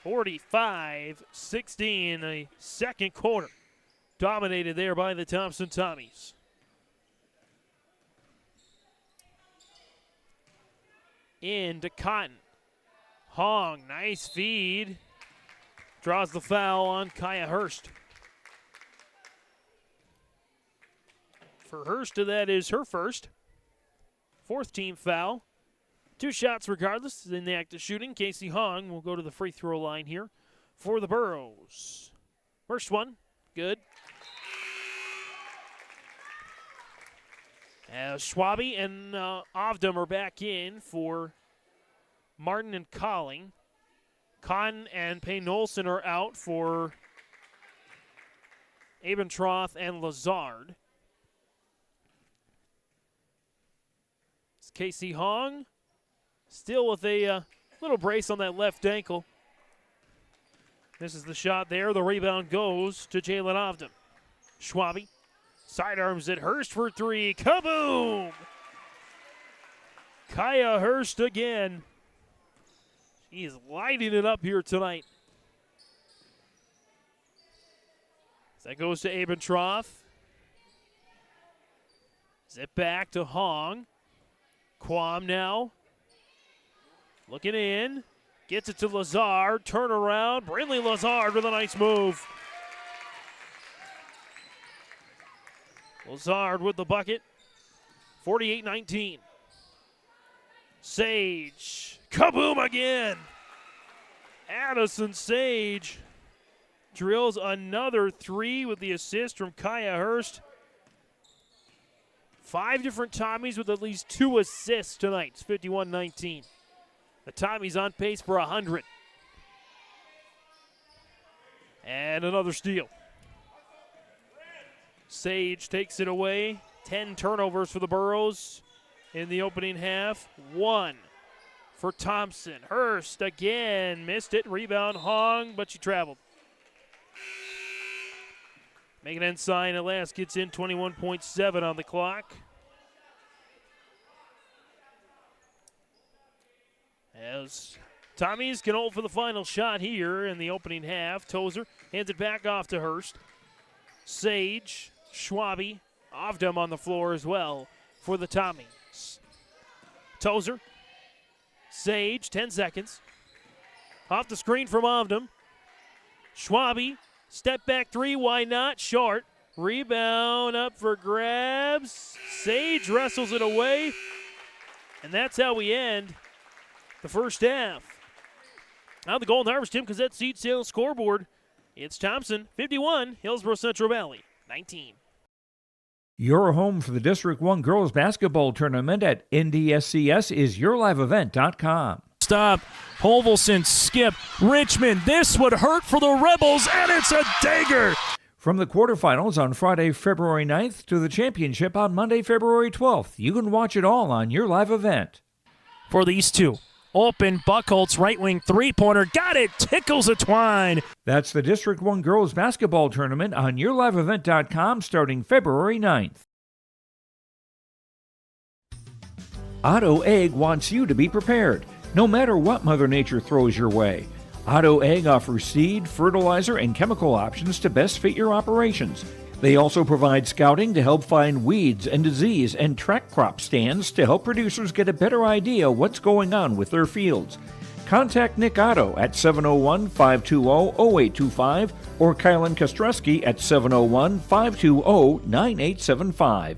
45-16 in the second quarter. Dominated there by the Thompson Tommies. Into Cotton. Hong, nice feed. Draws the foul on Kaya Hurst. For Hurst, that is her first. Fourth team foul. 2 shots regardless in the act of shooting. Casey Hong will go to the free throw line here for the Burros. First one, good. As Schwabe and Ovdam are back in for Martin and Colling. Cotton and Payne Olson are out for Abentroth and Lazard. It's Casey Hong, still with a little brace on that left ankle. This is the shot there. The rebound goes to Jalen Ovdam. Schwabe sidearms at Hurst for 3. Kaboom! Kaya Hurst again. He is lighting it up here tonight. That goes to Abentroth. Zip back to Hong. Quam now. Looking in. Gets it to Lazard. Turnaround. Brindley Lazard with a nice move. Lazard with the bucket. 48-19. Sage. Kaboom again. Addison Sage drills another 3 with the assist from Kaya Hurst. 5 different Tommies with at least 2 assists tonight. It's 51-19. The Tommies on pace for 100. And another steal. Sage takes it away. 10 turnovers for the Burros in the opening half. 1 for Thompson. Hurst again missed it. Rebound Hong, but she traveled. Make an end sign at last. Gets in 21.7 on the clock. As Tommies can hold for the final shot here in the opening half. Tozer hands it back off to Hurst. Sage, Schwabe, Ovdam on the floor as well for the Tommies. Tozer, Sage, 10 seconds. Off the screen from Ovdam. Schwabe, step back 3, why not? Short. Rebound up for grabs. Sage wrestles it away. And that's how we end the first half. Now the Golden Harvest Tim Cassette Seed Sales scoreboard. It's Thompson 51, Hillsboro-Central Valley 19. Your home for the District 1 Girls Basketball Tournament at NDSCS.com. Stop. Holvelson, skip. Richmond, this would hurt for the Rebels, and it's a dagger. From the quarterfinals on Friday, February 9th to the championship on Monday, February 12th. You can watch it all on your live event. For these two. Open, Buckholtz, right wing three-pointer. Got it. Tickles a twine. That's the District 1 Girls Basketball Tournament on yourliveevent.com starting February 9th. Otto Egg wants you to be prepared, no matter what Mother Nature throws your way. Otto Egg offers seed, fertilizer, and chemical options to best fit your operations. They also provide scouting to help find weeds and disease and track crop stands to help producers get a better idea what's going on with their fields. Contact Nick Otto at 701-520-0825 or Kylan Kostreski at 701-520-9875.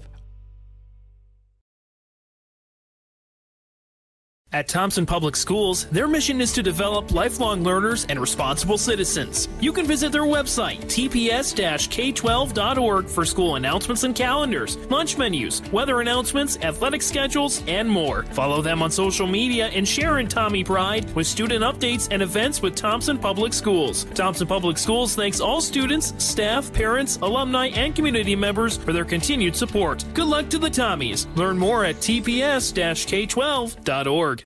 At Thompson Public Schools, their mission is to develop lifelong learners and responsible citizens. You can visit their website, tps-k12.org, for school announcements and calendars, lunch menus, weather announcements, athletic schedules, and more. Follow them on social media and share in Tommy Pride with student updates and events with Thompson Public Schools. Thompson Public Schools thanks all students, staff, parents, alumni, and community members for their continued support. Good luck to the Tommies. Learn more at tps-k12.org.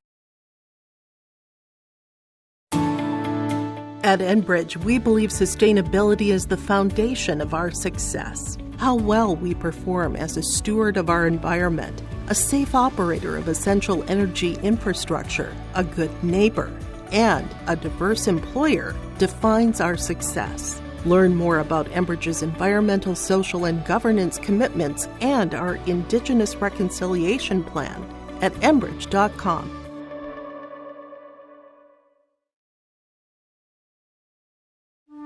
At Enbridge, we believe sustainability is the foundation of our success. How well we perform as a steward of our environment, a safe operator of essential energy infrastructure, a good neighbor, and a diverse employer defines our success. Learn more about Enbridge's environmental, social, and governance commitments and our Indigenous Reconciliation Plan at Enbridge.com.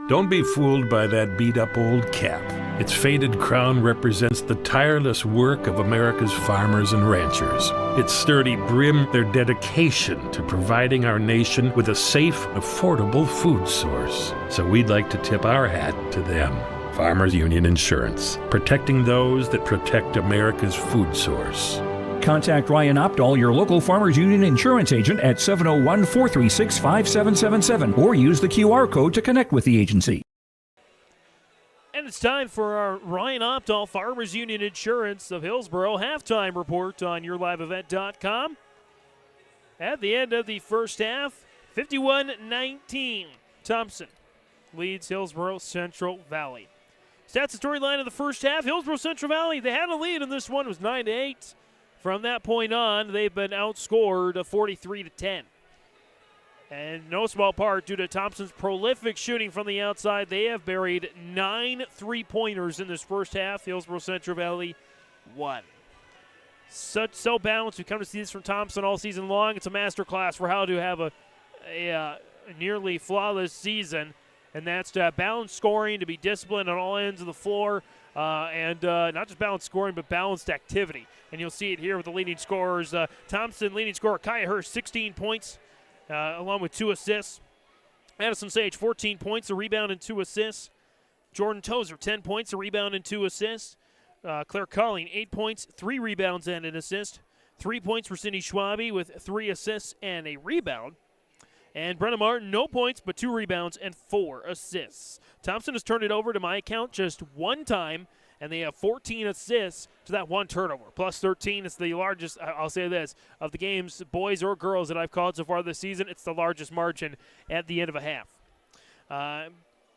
Don't be fooled by that beat-up old cap. Its faded crown represents the tireless work of America's farmers and ranchers. Its sturdy brim, their dedication to providing our nation with a safe, affordable food source. So we'd like to tip our hat to them. Farmers Union Insurance, protecting those that protect America's food source. Contact Ryan Opdahl, your local Farmers Union insurance agent, at 701-436-5777 or use the QR code to connect with the agency. And it's time for our Ryan Opdahl, Farmers Union Insurance of Hillsboro halftime report on YourLiveEvent.com. At the end of the first half, 51-19, Thompson leads Hillsboro-Central Valley. Stats and storyline of the first half, Hillsboro-Central Valley, they had a lead in this one, it was 9-8. From that point on, they've been outscored 43-10. And no small part due to Thompson's prolific shooting from the outside. They have buried 9 3-pointers in this first half. Hillsboro-Central Valley won. So balanced. We come to see this from Thompson all season long. It's a masterclass for how to have a nearly flawless season. And that's to balanced scoring, to be disciplined on all ends of the floor, and not just balanced scoring, but balanced activity. And you'll see it here with the leading scorers. Thompson, leading scorer, Kaya Hirsch, 16 points, along with 2 assists. Madison Sage, 14 points, a rebound and 2 assists. Jordan Tozer, 10 points, a rebound and 2 assists. Claire Colling, 8 points, 3 rebounds and an assist. 3 points for Cindy Schwabe with 3 assists and a rebound. And Brenna Martin, no points, but 2 rebounds and 4 assists. Thompson has turned it over, to my account, just 1 time, and they have 14 assists to that 1 turnover. Plus 13 is the largest, I'll say this, of the games, boys or girls, that I've called so far this season. It's the largest margin at the end of a half.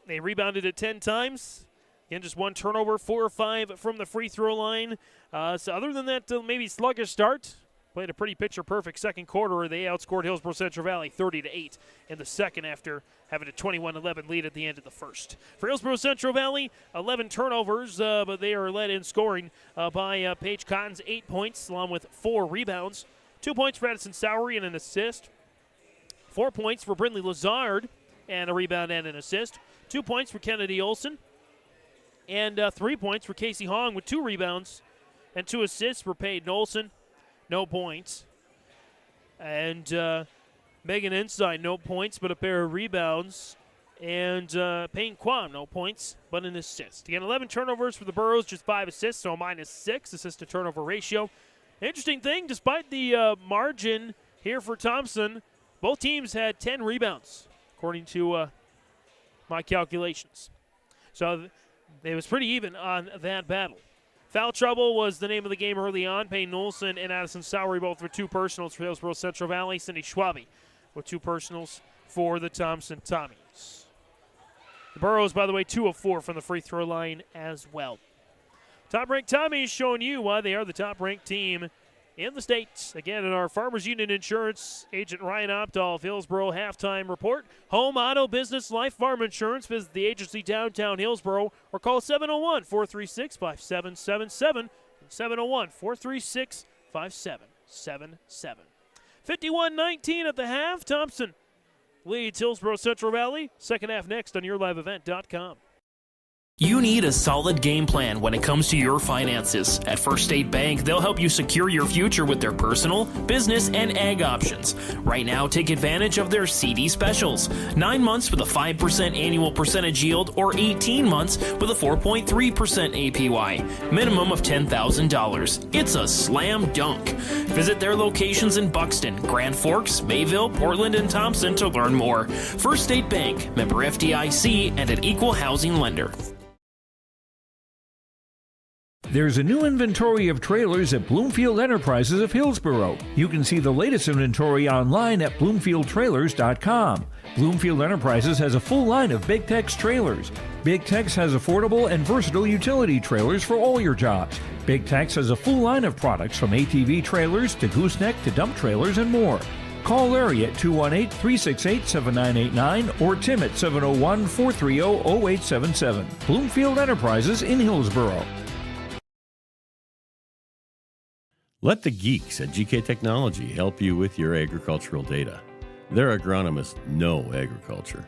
They rebounded it 10 times. Again, just 1 turnover, 4 or 5 from the free throw line. So other than that, maybe sluggish start. Played a pretty picture-perfect second quarter. They outscored Hillsboro-Central Valley 30-8 in the second after having a 21-11 lead at the end of the first. For Hillsboro-Central Valley, 11 turnovers, but they are led in scoring by Paige Cottons, 8 points, along with 4 rebounds. 2 points for Addison Sowery and an assist. 4 points for Brindley Lazard and a rebound and an assist. 2 points for Kennedy Olson. And 3 points for Casey Hong with 2 rebounds and 2 assists for Peyton Olson. No points. And Megan Inside, no points, but a pair of rebounds. And Payne Kwam, no points, but an assist. Again, 11 turnovers for the Burros, just 5 assists, so a -6 assist-to-turnover ratio. Interesting thing, despite the margin here for Thompson, both teams had 10 rebounds, according to my calculations. So it was pretty even on that battle. Foul trouble was the name of the game early on. Payne Olson and Addison Sowery both with 2 personals for Hillsboro-Central Valley. Cindy Schwabe with 2 personals for the Thompson Tommies. The Burros, by the way, 2 of 4 from the free throw line as well. Top-ranked Tommies showing you why they are the top-ranked team in the state. Again, in our Farmers Union Insurance, Agent Ryan Opdahl of Hillsboro halftime report. Home, auto, business, life, farm insurance. Visit the agency downtown Hillsboro or call 701-436-5777. 701-436-5777. 51-19 at the half. Thompson leads Hillsboro-Central Valley. Second half next on YourLiveEvent.com. You need a solid game plan when it comes to your finances. At First State Bank, they'll help you secure your future with their personal, business, and ag options. Right now, take advantage of their CD specials. 9 months with a 5% annual percentage yield or 18 months with a 4.3% APY. Minimum of $10,000. It's a slam dunk. Visit their locations in Buxton, Grand Forks, Mayville, Portland, and Thompson to learn more. First State Bank, member FDIC, and an equal housing lender. There's a new inventory of trailers at Bloomfield Enterprises of Hillsboro. You can see the latest inventory online at BloomfieldTrailers.com. Bloomfield Enterprises has a full line of Big Tex trailers. Big Tex has affordable and versatile utility trailers for all your jobs. Big Tex has a full line of products from ATV trailers to gooseneck to dump trailers and more. Call Larry at 218-368-7989 or Tim at 701-430-0877. Bloomfield Enterprises in Hillsboro. Let the geeks at GK Technology help you with your agricultural data. Their agronomists know agriculture.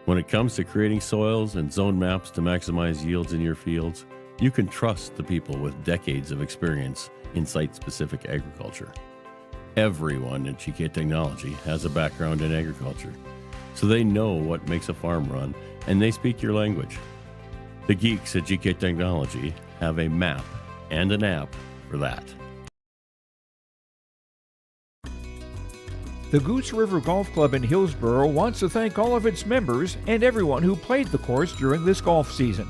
When it comes to creating soils and zone maps to maximize yields in your fields, you can trust the people with decades of experience in site-specific agriculture. Everyone at GK Technology has a background in agriculture, so they know what makes a farm run, and they speak your language. The geeks at GK Technology have a map and an app for that. The Goose River Golf Club in Hillsboro wants to thank all of its members and everyone who played the course during this golf season.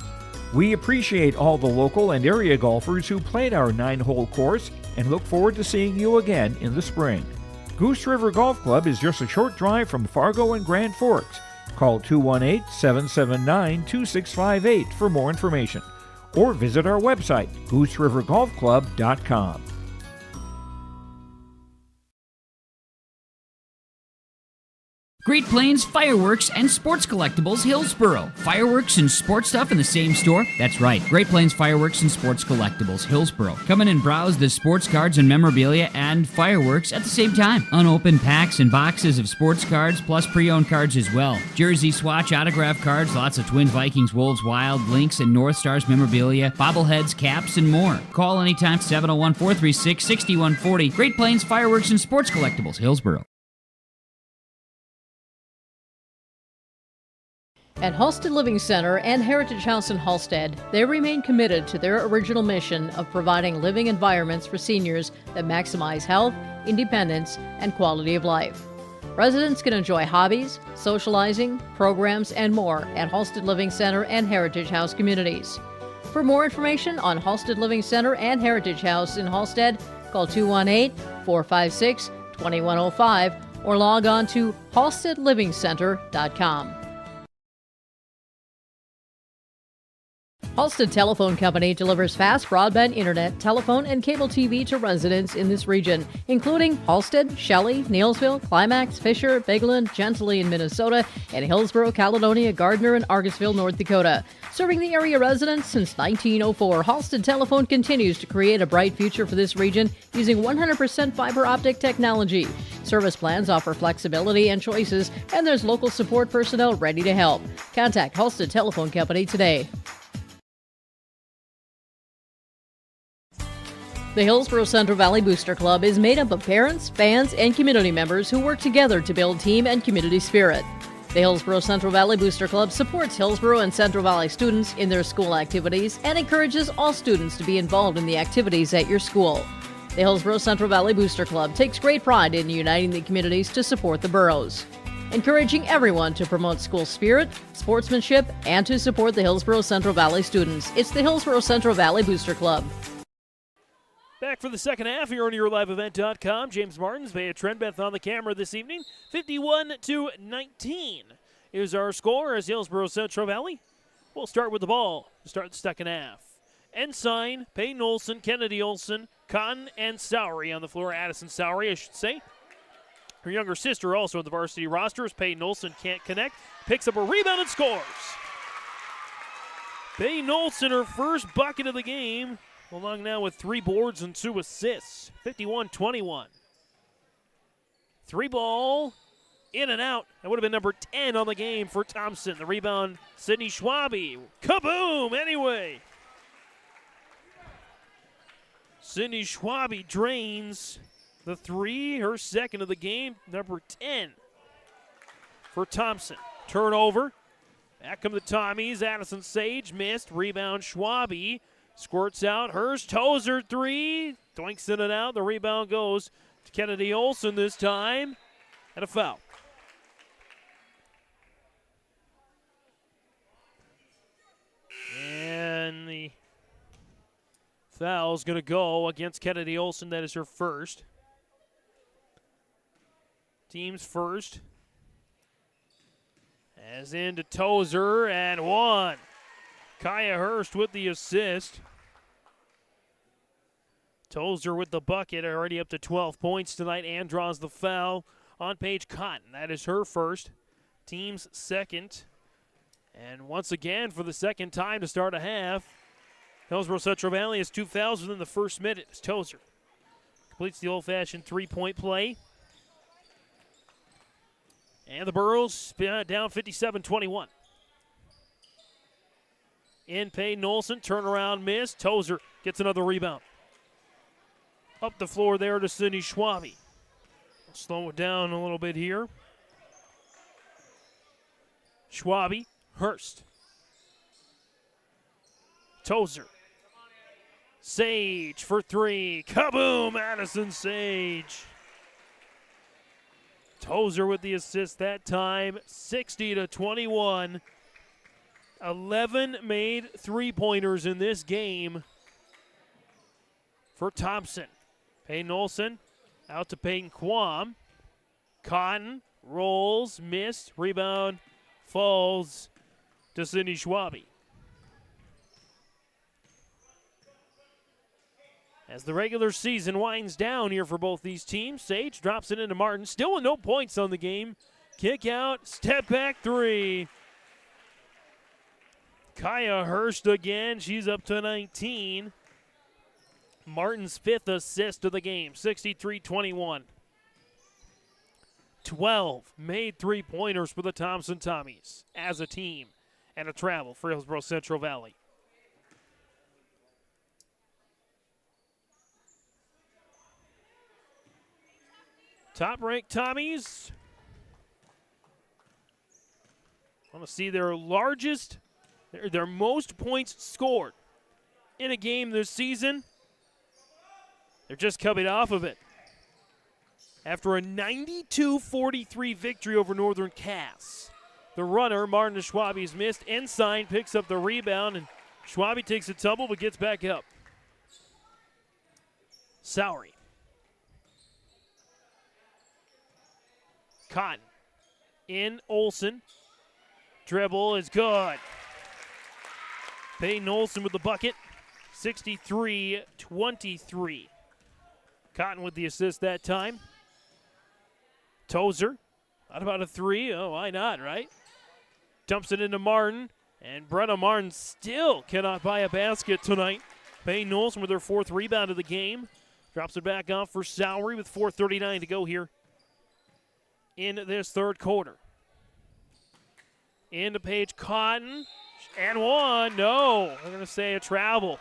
We appreciate all the local and area golfers who played our 9-hole course and look forward to seeing you again in the spring. Goose River Golf Club is just a short drive from Fargo and Grand Forks. Call 218-779-2658 for more information or visit our website, gooserivergolfclub.com. Great Plains Fireworks and Sports Collectibles, Hillsboro. Fireworks and sports stuff in the same store? That's right. Great Plains Fireworks and Sports Collectibles, Hillsboro. Come in and browse the sports cards and memorabilia and fireworks at the same time. Unopened packs and boxes of sports cards, plus pre-owned cards as well. Jersey swatch autograph cards, lots of Twins, Vikings, Wolves, Wild, Lynx, and North Stars memorabilia, bobbleheads, caps, and more. Call anytime, 701-436-6140. Great Plains Fireworks and Sports Collectibles, Hillsboro. At Halstead Living Center and Heritage House in Halstead, they remain committed to their original mission of providing living environments for seniors that maximize health, independence, and quality of life. Residents can enjoy hobbies, socializing, programs, and more at Halstead Living Center and Heritage House communities. For more information on Halstead Living Center and Heritage House in Halstead, call 218-456-2105 or log on to halsteadlivingcenter.com. Halstead Telephone Company delivers fast broadband internet, telephone, and cable TV to residents in this region, including Halstead, Shelley, Neillsville, Climax, Fisher, Bigland, Gentilly in Minnesota, and Hillsboro, Caledonia, Gardner, and Argosville, North Dakota. Serving the area residents since 1904, Halstead Telephone continues to create a bright future for this region using 100% fiber optic technology. Service plans offer flexibility and choices, and there's local support personnel ready to help. Contact Halstead Telephone Company today. The Hillsboro-Central Valley Booster Club is made up of parents, fans, and community members who work together to build team and community spirit. The Hillsboro-Central Valley Booster Club supports Hillsboro and Central Valley students in their school activities and encourages all students to be involved in the activities at your school. The Hillsboro-Central Valley Booster Club takes great pride in uniting the communities to support the boroughs, encouraging everyone to promote school spirit, sportsmanship, and to support the Hillsboro-Central Valley students. It's the Hillsboro-Central Valley Booster Club. Back for the second half here on YourLiveEvent.com. James Martins, Vea Trendbeth on the camera this evening. 51-19 is our score as Hillsboro-Central Valley. We'll start with the ball to start the second half. Ensign, Peyton Olson, Kennedy Olson, Cotton, and Sowery on the floor. Addison Sowery, I should say. Her younger sister also on the varsity roster as Peyton Olson can't connect. Picks up a rebound and scores. Peyton Olson, her first bucket of the game. Along now with 3 boards and 2 assists. 51-21. 3-ball, in and out. That would have been number 10 on the game for Thompson. The rebound, Sydney Schwabe. Kaboom, anyway. Sydney Schwabe drains the 3, her second of the game, number 10 for Thompson. Turnover. Back come the Tommies. Addison Sage missed. Rebound, Schwabe. Squirts out, Hurst, Tozer 3, doinks in and out. The rebound goes to Kennedy Olson this time, and a foul. And the foul's going to go against Kennedy Olson. That is her first. Team's first. As into Tozer, and 1. Kaya Hurst with the assist. Tozer with the bucket, already up to 12 points tonight, and draws the foul on Paige Cotton. That is her first, team's second. And once again, for the second time to start a half, Hillsboro-Central Valley has 2 fouls within the first minute as Tozer completes the old-fashioned three-point play. And the Burros down 57-21. In Peyton Olsen, turnaround miss. Tozer gets another rebound. Up the floor there to Sydney Schwabe. Slow it down a little bit here. Schwabe, Hurst. Tozer. Sage for three. Kaboom! Addison Sage. Tozer with the assist that time, 60-21. 11 made three-pointers in this game for Thompson. Peyton Olsen out to Peyton Quam. Cotton rolls, missed, rebound, falls to Sydney Schwabe. As the regular season winds down here for both these teams, Sage drops it into Martin. Still with no points on the game. Kick out, step back three. Kaya Hurst again. She's up to 19. Martin's 5th assist of the game, 63-21. 12 made three-pointers for the Thompson Tommies as a team and a travel for Hillsboro-Central Valley. Top-ranked Tommies want to see their most points scored in a game this season. They're just coming off of it. After a 92-43 victory over Northern Cass, the runner, Martin Schwabe's missed. Ensign picks up the rebound, and Schwabe takes a tumble but gets back up. Sowery. Cotton. In Olsen. Dribble is good. Peyton Olsen with the bucket. 63-23. Cotton with the assist that time. Tozer. Not about a three. Oh, why not, right? Dumps it into Martin. And Brenna Martin still cannot buy a basket tonight. Peyton Olsen with her 4th rebound of the game. Drops it back off for Sowery with 4:39 to go here in this third quarter. Into Paige Cotton. And one. No. I'm going to say a travel.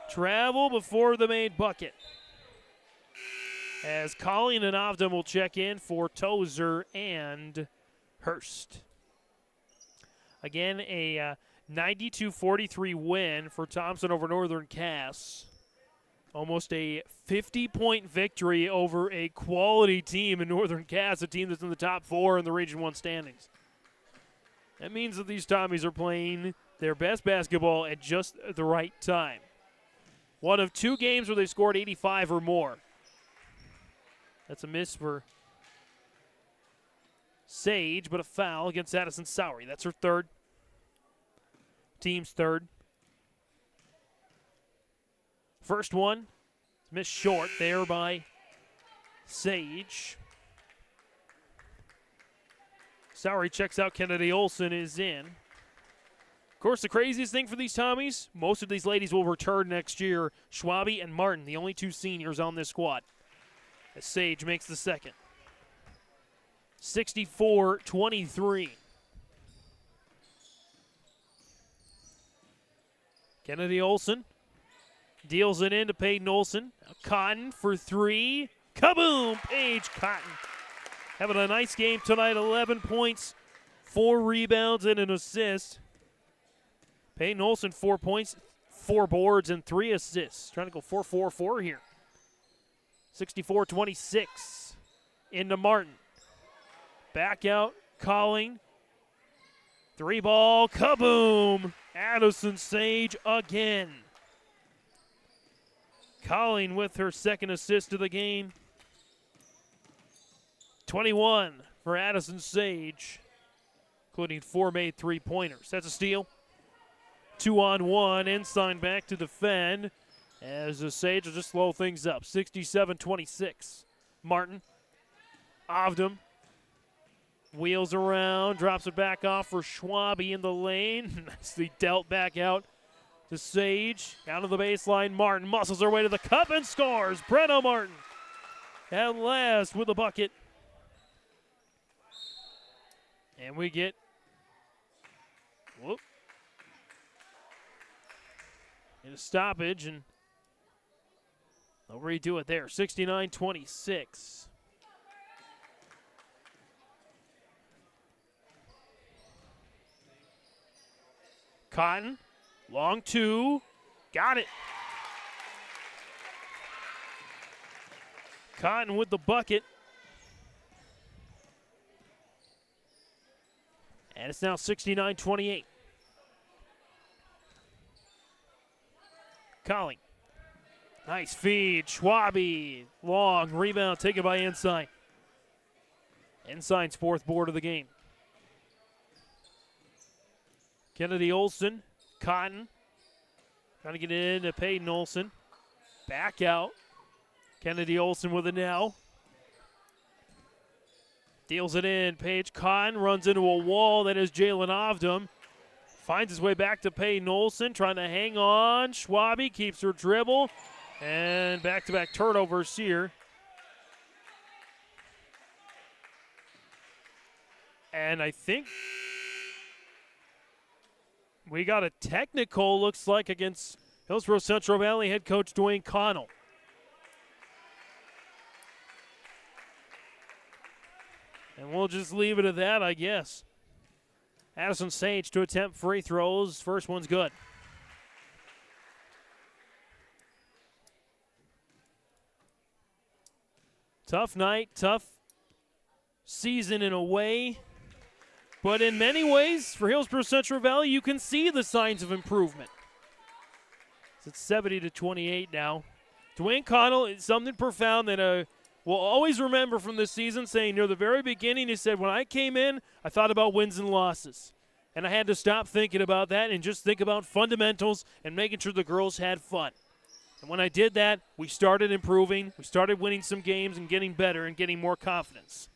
Travel before the made bucket. As Colleen and Ovdam will check in for Tozer and Hurst. Again, a 92-43 win for Thompson over Northern Cass. Almost a 50-point victory over a quality team in Northern Cass, a team that's in the top 4 in the Region 1 standings. That means that these Tommies are playing their best basketball at just the right time. One of 2 games where they scored 85 or more. That's a miss for Sage, but a foul against Addison Sowery. That's her 3rd. Team's 3rd. First one, missed short there by Sage. Sowery checks out. Kennedy Olsen is in. Of course, the craziest thing for these Tommies, most of these ladies will return next year. Schwabe and Martin, the only 2 seniors on this squad. As Sage makes the second. 64-23. Kennedy Olsen deals it into Peyton Olsen. Now Cotton for 3. Kaboom! Paige Cotton having a nice game tonight. 11 points, 4 rebounds, and an assist. Peyton Olsen, 4 points, 4 boards, and 3 assists. Trying to go 4-4-4 here. 64-26. Into Martin. Back out, Colling. 3-ball, kaboom! Addison Sage again. Colling with her 2nd assist of the game. 21 for Addison Sage, including 4 made three-pointers. That's a steal. 2-on-1. Ensign back to defend as the Sage will just slow things up. 67-26. Martin Ovdom wheels around, drops it back off for Schwabe in the lane. Nicely dealt back out to Sage. Down to the baseline, Martin muscles her way to the cup and scores. Brenna Martin at last with a bucket. And we get, a stoppage, and they'll redo it there, 69-26. Cotton, long two, got it. Cotton with the bucket. And it's now 69-28. Colling. Nice feed. Schwabe. Long rebound taken by Ensign. Ensign's fourth board of the game. Kennedy Olson. Cotton. Trying to get in to Peyton Olson. Back out. Kennedy Olson with it now. Deals it in. Paige Cotton runs into a wall. That is Jalen Ovdom. Finds his way back to Peyton Olson, trying to hang on. Schwabe keeps her dribble. And back-to-back turnovers here. And I think we got a technical, looks like, against Hillsboro-Central Valley head coach Dwayne Connell. And we'll just leave it at that, I guess. Addison Sage to attempt free throws. First one's good. Tough night, tough season in a way. But in many ways, for Hillsboro-Central Valley, you can see the signs of improvement. It's 70-28 now. Dwayne Connell is something profound that we'll always remember from this season, saying near the very beginning, he said, when I came in, I thought about wins and losses. And I had to stop thinking about that and just think about fundamentals and making sure the girls had fun. And when I did that, we started improving. We started winning some games and getting better and getting more confidence.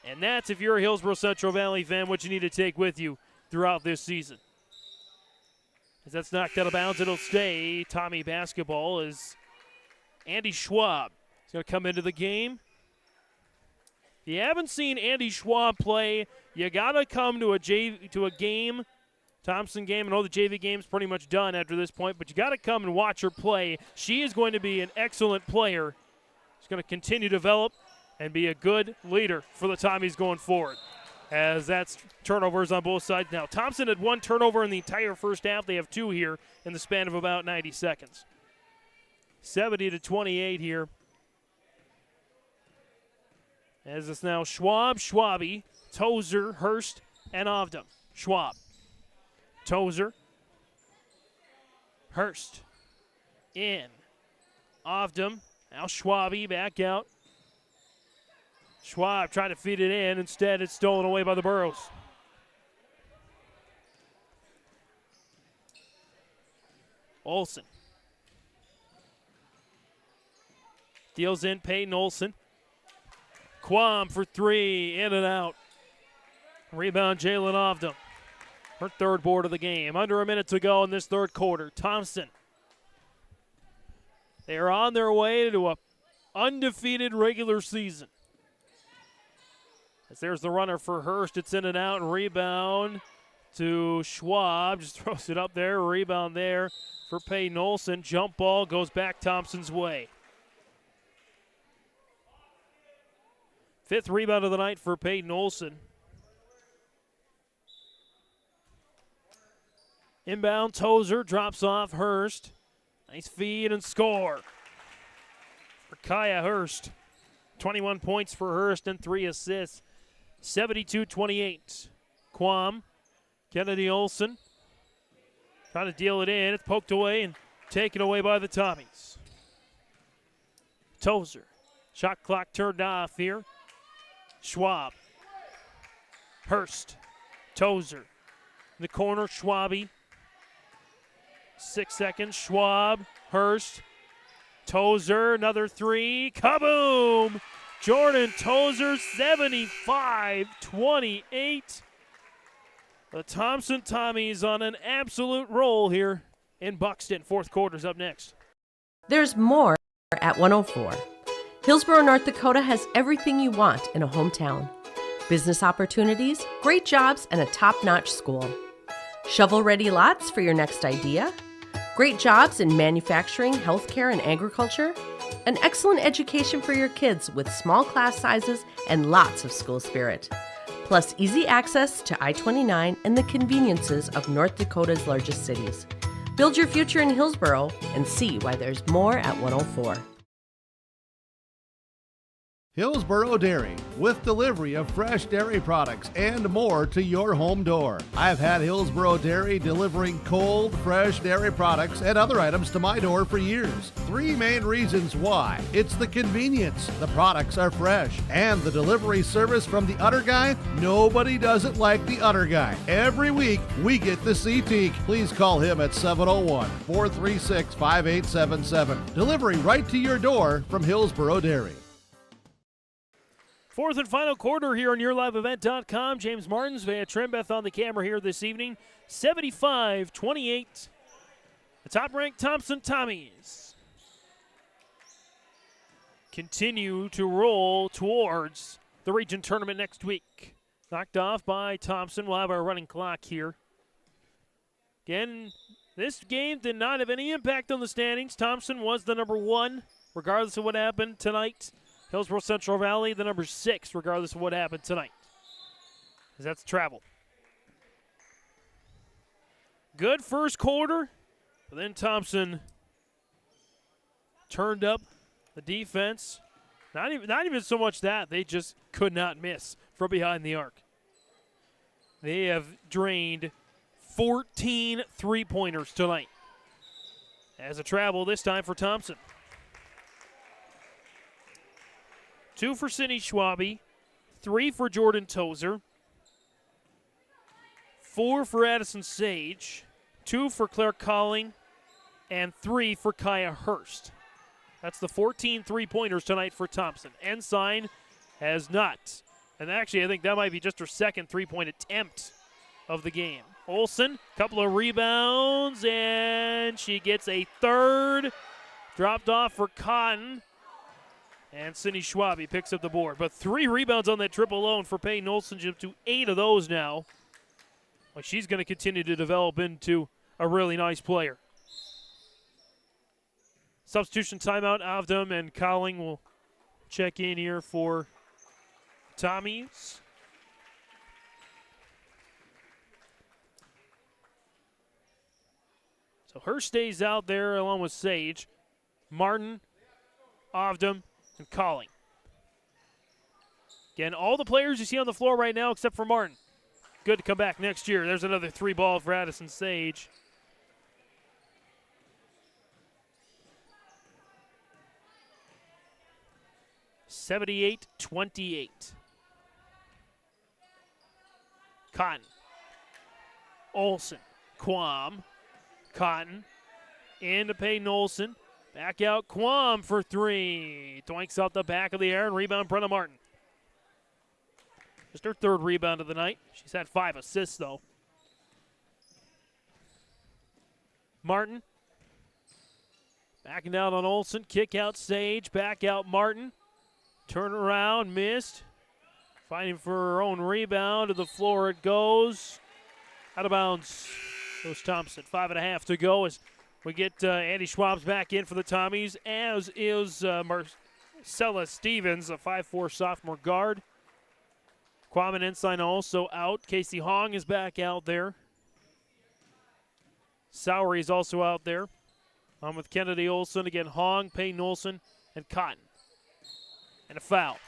And that's, if you're a Hillsboro-Central Valley fan, what you need to take with you throughout this season. As that's knocked out of bounds, it'll stay. Tommy basketball is Andy Schwab. He's going to come into the game. If you haven't seen Andy Schwab play, you got to come to a game, Thompson game. I know the JV game's pretty much done after this point, but you got to come and watch her play. She is going to be an excellent player. She's going to continue to develop and be a good leader for the Tommies going forward. As that's turnovers on both sides now. Thompson had one turnover in the entire first half. They have two here in the span of about 90 seconds. 70-28 here. As it's now Schwab, Schwabe, Tozer, Hurst, and Ovdom. Schwab, Tozer, Hurst, in. Ovdom, now Schwabe back out. Schwab trying to feed it in. Instead, it's stolen away by the Burros. Olson. Deals in Peyton Olson. Quam for three, in and out. Rebound, Jalen Ovdom. Her third board of the game. Under a minute to go in this third quarter. Thompson. They are on their way to an undefeated regular season. As there's the runner for Hurst. It's in and out. And rebound to Schwab. Just throws it up there. Rebound there for Peyton Olson. Jump ball goes back Thompson's way. Fifth rebound of the night for Peyton Olson. Inbound, Tozer drops off Hurst. Nice feed and score for Kaya Hurst. 21 points for Hurst and 3 assists. 72-28. Quam, Kennedy Olson trying to deal it in. It's poked away and taken away by the Tommies. Tozer. Shot clock turned off here. Schwab. Hurst. Tozer. In the corner, Schwabe. 6 seconds. Schwab. Hurst. Tozer. Another three. Kaboom! Jordan Tozer, 75-28. The Thompson Tommies on an absolute roll here in Buxton. Fourth quarter's up next. There's more at 104. Hillsboro, North Dakota has everything you want in a hometown. Business opportunities, great jobs, and a top-notch school. Shovel-ready lots for your next idea. Great jobs in manufacturing, healthcare, and agriculture. An excellent education for your kids with small class sizes and lots of school spirit. Plus easy access to I-29 and the conveniences of North Dakota's largest cities. Build your future in Hillsboro and see why there's more at 104. Hillsboro Dairy, with delivery of fresh dairy products and more to your home door. I've had Hillsboro Dairy delivering cold, fresh dairy products and other items to my door for years. Three main reasons why. It's the convenience, the products are fresh, and the delivery service from the Udder Guy. Nobody does it like the Udder Guy. Every week, we get to see Teak. Please call him at 701-436-5877. Delivery right to your door from Hillsboro Dairy. Fourth and final quarter here on YourLiveEvent.com. James Martins, Van Trembeth on the camera here this evening. 75-28. The top-ranked Thompson Tommies continue to roll towards the region tournament next week. Knocked off by Thompson. We'll have our running clock here. Again, this game did not have any impact on the standings. Thompson was the number 1, regardless of what happened tonight. Hillsboro-Central Valley, the number 6, regardless of what happened tonight. Because that's travel. Good first quarter, but then Thompson turned up the defense. Not even so much that, they just could not miss from behind the arc. They have drained 14 three-pointers tonight. As a travel this time for Thompson. 2 for Cindy Schwabe, 3 for Jordan Tozer, 4 for Addison Sage, 2 for Claire Colling, and 3 for Kaya Hurst. That's the 14 three-pointers tonight for Thompson. Ensign has not. And actually, I think that might be just her second three-point attempt of the game. Olsen, couple of rebounds, and she gets a third. Dropped off for Cotton. And Cindy Schwabe picks up the board. But 3 rebounds on that triple alone for Peyton Olsen, up to 8 of those now. Well, she's going to continue to develop into a really nice player. Substitution timeout. Avdam and Colling will check in here for Tommies. So Hurst stays out there along with Sage. Martin, Avdam, and Colling. Again, all the players you see on the floor right now except for Martin. Good to come back next year. There's another 3 ball for Addison Sage. (78-28). Cotton. Olsen. Quam. Cotton. Into Peyton Olsen. Back out Quam for 3. Doinks off the back of the air and rebound Brenna Martin. Just her 3rd rebound of the night. She's had 5 assists though. Martin. Backing down on Olsen. Kick out Sage. Back out Martin. Turn around. Missed. Fighting for her own rebound. To the floor it goes. Out of bounds goes Thompson. 5.5 to go as we get Andy Schwab's back in for the Tommies, as is Marcella Stevens, a 5'4 sophomore guard. Kwame Ensign also out. Casey Hong is back out there. Sowery is also out there. I'm with Kennedy Olsen. Again, Hong, Peyton Olsen, and Cotton. And a foul.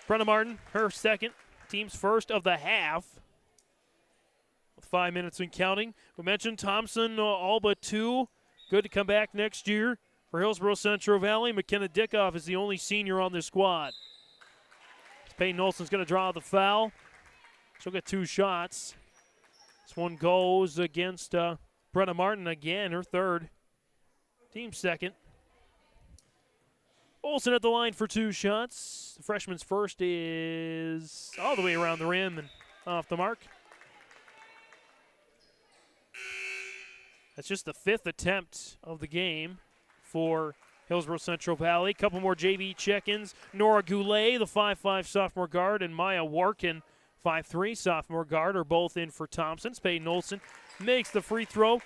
Brenna Martin, her second, team's first of the half. 5 minutes and counting. We mentioned Thompson, all but 2. Good to come back next year for Hillsboro-Central Valley. McKenna Dickoff is the only senior on this squad. Peyton Olsen's going to draw the foul. She'll get 2 shots. This one goes against Brenna Martin again, her 3rd. Team second. Olsen at the line for 2 shots. The freshman's first is all the way around the rim and off the mark. That's just the 5th attempt of the game for Hillsboro-Central Valley. Couple more JV check-ins. Nora Goulet, the 5'5 sophomore guard, and Maya Warkin, 5'3 sophomore guard, are both in for Thompson. Peyton Olsen makes the free throw.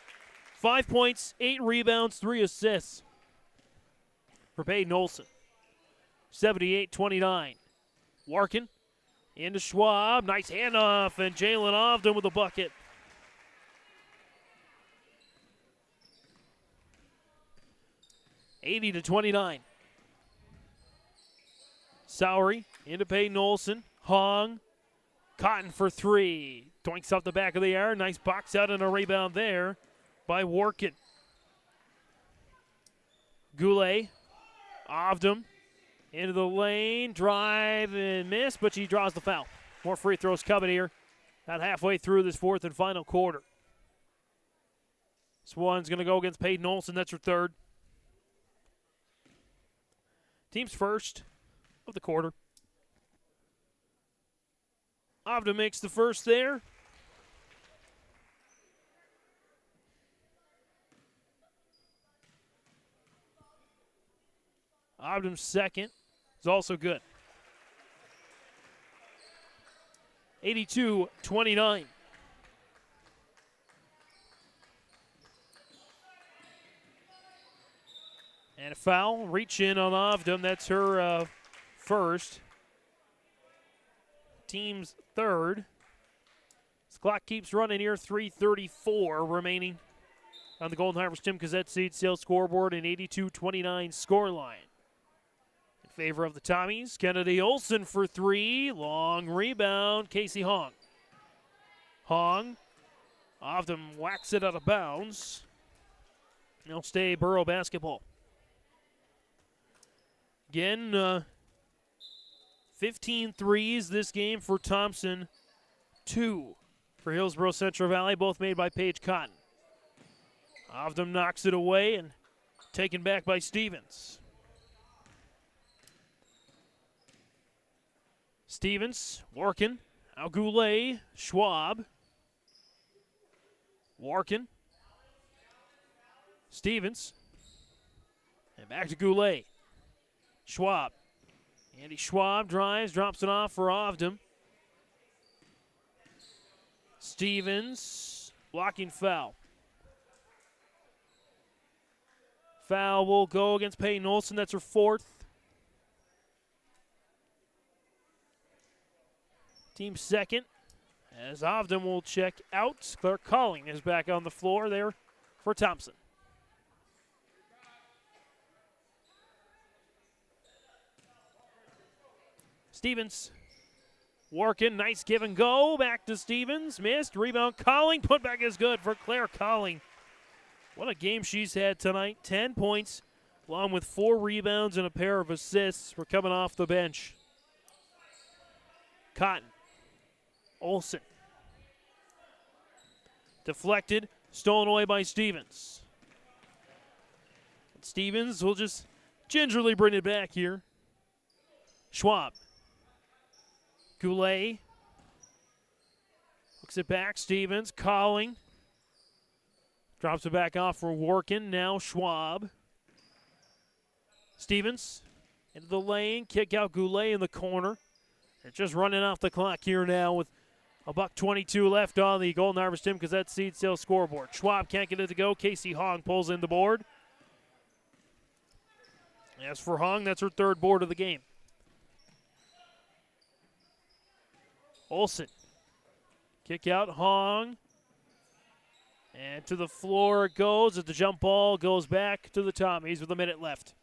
5 points, 8 rebounds, 3 assists for Peyton Olsen. 78-29. Warkin into Schwab. Nice handoff, and Jalen Ovden with a bucket. (80-29). Sowery into Peyton Olsen. Hong. Cotton for 3. Doinks off the back of the air. Nice box out and a rebound there by Warkin. Goulet. Ovdom into the lane. Drive and miss, but she draws the foul. More free throws coming here. About halfway through this 4th and final quarter. This one's going to go against Peyton Olsen. That's her 3rd. Team's first of the quarter. Ovda makes the first there. Ovdom's second is also good. 82-29. And a foul, reach in on Ovdom. That's her first. Team's 3rd. This clock keeps running here. 3:34 remaining on the Golden Harvest Tim Gazette Seed Sales scoreboard, an 82-29 scoreline. In favor of the Tommies, Kennedy Olsen for 3. Long rebound, Casey Hong. Hong. Ovdom whacks it out of bounds. They'll stay Borough basketball. Again, 15 threes this game for Thompson. 2 for Hillsboro-Central Valley, both made by Paige Cotton. Ovdom knocks it away and taken back by Stevens. Stevens, Warkin, Goulet, Schwab. Warkin. Stevens. And back to Goulet. Schwab. Andy Schwab drives, drops it off for Ovdom. Stevens, blocking foul. Foul will go against Peyton Olsen. That's her 4th. Team 2nd, as Ovdom will check out. Claire Calling is back on the floor there for Thompson. Stevens, Warkin, nice give and go. Back to Stevens, missed. Rebound, Calling. Put back is good for Claire Calling. What a game she's had tonight. 10 points, along with 4 rebounds and a pair of assists for coming off the bench. Cotton, Olsen. Deflected, stolen away by Stevens. Stevens will just gingerly bring it back here. Schwab. Goulet hooks it back. Stevens calling. Drops it back off for Warkin. Now Schwab. Stevens into the lane. Kick out Goulet in the corner. They're just running off the clock here now with $1:22 left on the Golden Harvest Tim Gazette Seed Sales scoreboard. Schwab can't get it to go. Casey Hong pulls in the board. As for Hong, that's her 3rd board of the game. Olsen. Kick out, Hong. And to the floor it goes as the jump ball goes back to the Tommies with a minute left.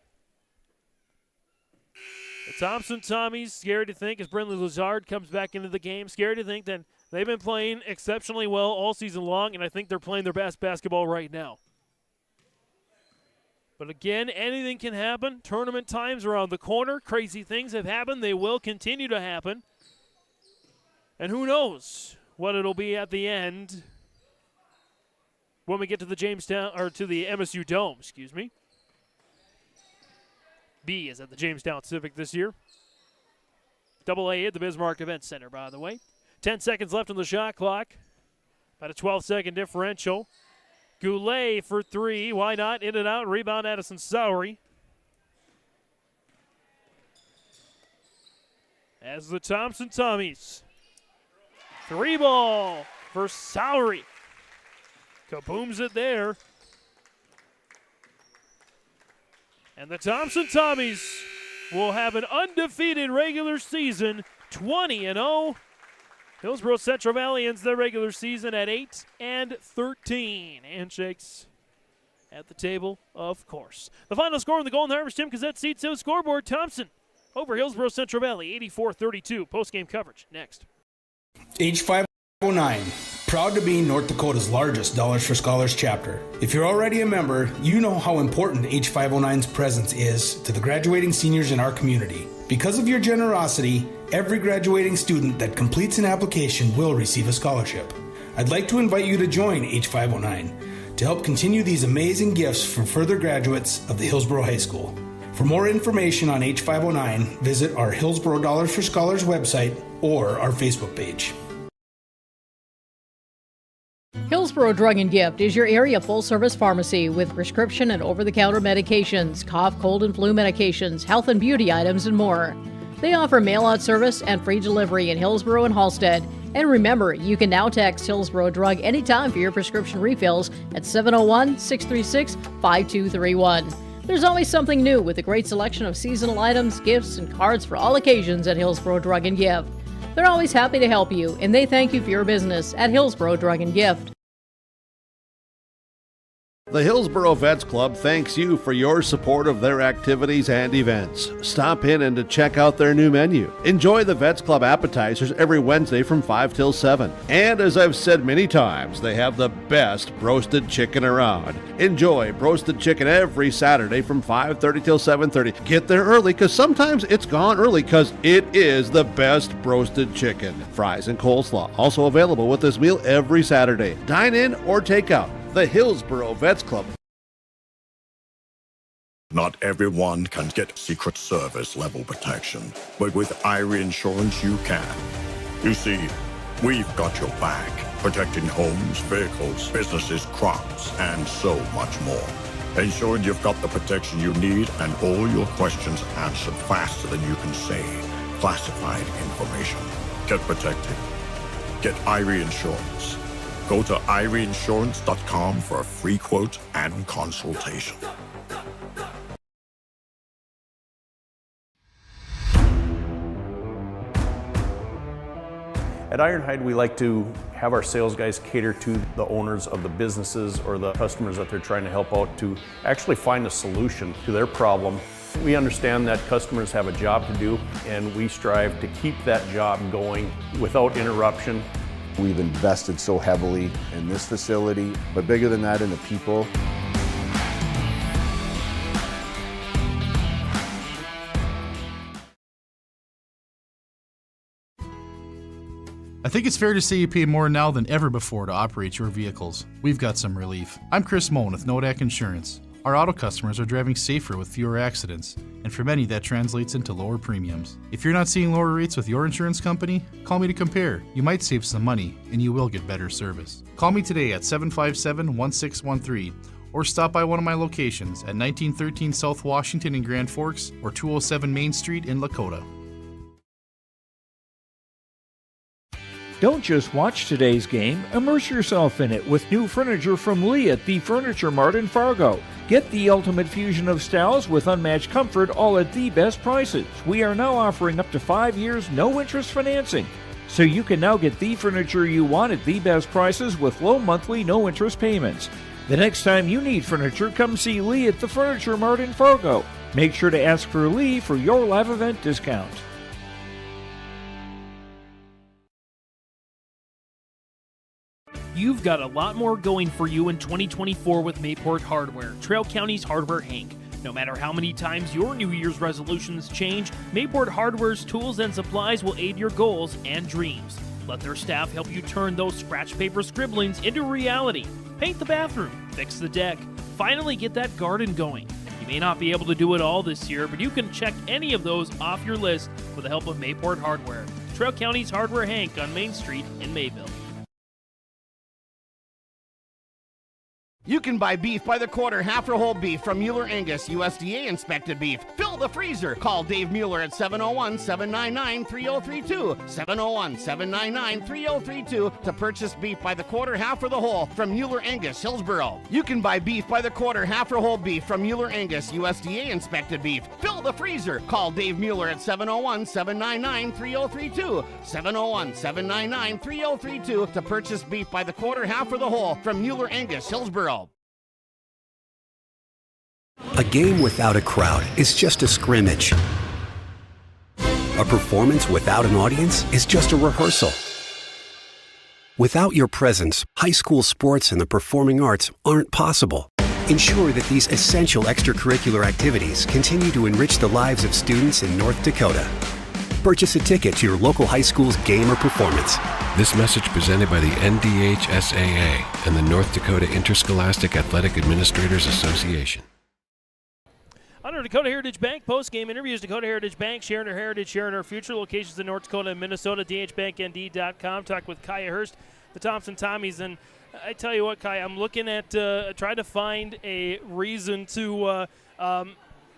The Thompson Tommies, scary to think as Brindley Lazard comes back into the game. Scary to think that they've been playing exceptionally well all season long, and I think they're playing their best basketball right now. But again, anything can happen. Tournament time's around the corner. Crazy things have happened. They will continue to happen. And who knows what it'll be at the end when we get to the MSU Dome, excuse me. B is at the Jamestown Civic this year. AA at the Bismarck Event Center, by the way. 10 seconds left on the shot clock. About a 12-second differential. Goulet for three. Why not? In and out. Rebound, Addison Sowery. As the Thompson Tommies. Three ball for Sowery. Kabooms it there. And the Thompson Tommies will have an undefeated regular season, 20-0. Hillsboro-Central Valley ends their regular season at 8-13. Handshakes at the table, of course. The final score in the Golden Harvest Tim Gazette Seat 2 scoreboard, Thompson over Hillsboro-Central Valley, 84-32. Post-game coverage next. H509, proud to be North Dakota's largest Dollars for Scholars chapter. If you're already a member, you know how important H509's presence is to the graduating seniors in our community. Because of your generosity, every graduating student that completes an application will receive a scholarship. I'd like to invite you to join H509 to help continue these amazing gifts for further graduates of the Hillsboro High School. For more information on H509, visit our Hillsboro Dollars for Scholars website or our Facebook page. Hillsboro Drug and Gift is your area full-service pharmacy with prescription and over-the-counter medications, cough, cold, and flu medications, health and beauty items, and more. They offer mail-out service and free delivery in Hillsboro and Halstead. And remember, you can now text Hillsboro Drug anytime for your prescription refills at 701-636-5231. There's always something new with a great selection of seasonal items, gifts, and cards for all occasions at Hillsboro Drug and Gift. They're always happy to help you, and they thank you for your business at Hillsboro Drug and Gift. The Hillsboro Vets Club thanks you for your support of their activities and events. Stop in and to check out their new menu. Enjoy the Vets Club appetizers every Wednesday from 5 till 7. And as I've said many times, they have the best roasted chicken around. Enjoy roasted chicken every Saturday from 5:30 till 7:30. Get there early because sometimes it's gone early because it is the best roasted chicken. Fries and coleslaw also available with this meal every Saturday. Dine in or take out. The Hillsboro Vets Club. Not everyone can get Secret Service level protection, but with Irie Insurance you can. You see, we've got your back, protecting homes, vehicles, businesses, crops, and so much more. Ensuring you've got the protection you need and all your questions answered faster than you can say classified information. Get protected. Get Irie Insurance. Go to IrieInsurance.com for a free quote and consultation. At Ironhide, we like to have our sales guys cater to the owners of the businesses or the customers that they're trying to help out to actually find a solution to their problem. We understand that customers have a job to do, and we strive to keep that job going without interruption. We've invested so heavily in this facility, but bigger than that, in the people. I think it's fair to say you pay more now than ever before to operate your vehicles. We've got some relief. I'm Chris Moen with Nodak Insurance. Our auto customers are driving safer with fewer accidents, and for many that translates into lower premiums. If you're not seeing lower rates with your insurance company, call me to compare. You might save some money, and you will get better service. Call me today at 757-1613, or stop by one of my locations at 1913 South Washington in Grand Forks or 207 Main Street in Lakota. Don't just watch today's game, immerse yourself in it with new furniture from Lee at the Furniture Mart in Fargo. Get the ultimate fusion of styles with unmatched comfort, all at the best prices. We are now offering up to 5 years no-interest financing. So you can now get the furniture you want at the best prices with low monthly no-interest payments. The next time you need furniture, come see Lee at the Furniture Mart in Fargo. Make sure to ask for Lee for your live event discount. You've got a lot more going for you in 2024 with Mayport Hardware, Trail County's Hardware Hank. No matter how many times your New Year's resolutions change, Mayport Hardware's tools and supplies will aid your goals and dreams. Let their staff help you turn those scratch paper scribblings into reality. Paint the bathroom, fix the deck, finally get that garden going. You may not be able to do it all this year, but you can check any of those off your list with the help of Mayport Hardware. Trail County's Hardware Hank on Main Street in Mayville. You can buy beef by the quarter, half or whole beef from Mueller Angus, USDA inspected beef. Fill the freezer. Call Dave Mueller at 701-799-3032. 701-799-3032 to purchase beef by the quarter, half or the whole from Mueller Angus, Hillsboro. You can buy beef by the quarter, half or whole beef from Mueller Angus, USDA inspected beef. Fill the freezer. Call Dave Mueller at 701-799-3032. 701-799-3032 to purchase beef by the quarter, half or the whole from Mueller Angus, Hillsboro. A game without a crowd is just a scrimmage. A performance without an audience is just a rehearsal. Without your presence, high school sports and the performing arts aren't possible. Ensure that these essential extracurricular activities continue to enrich the lives of students in North Dakota. Purchase a ticket to your local high school's game or performance. This message presented by the NDHSAA and the North Dakota Interscholastic Athletic Administrators Association. On our Dakota Heritage Bank post-game interviews, Dakota Heritage Bank, sharing our heritage, sharing our future. Locations in North Dakota and Minnesota, dhbanknd.com. Talk with Kaya Hurst, the Thompson Tommies. And I tell you what, Kaya, I'm looking at trying to find a reason to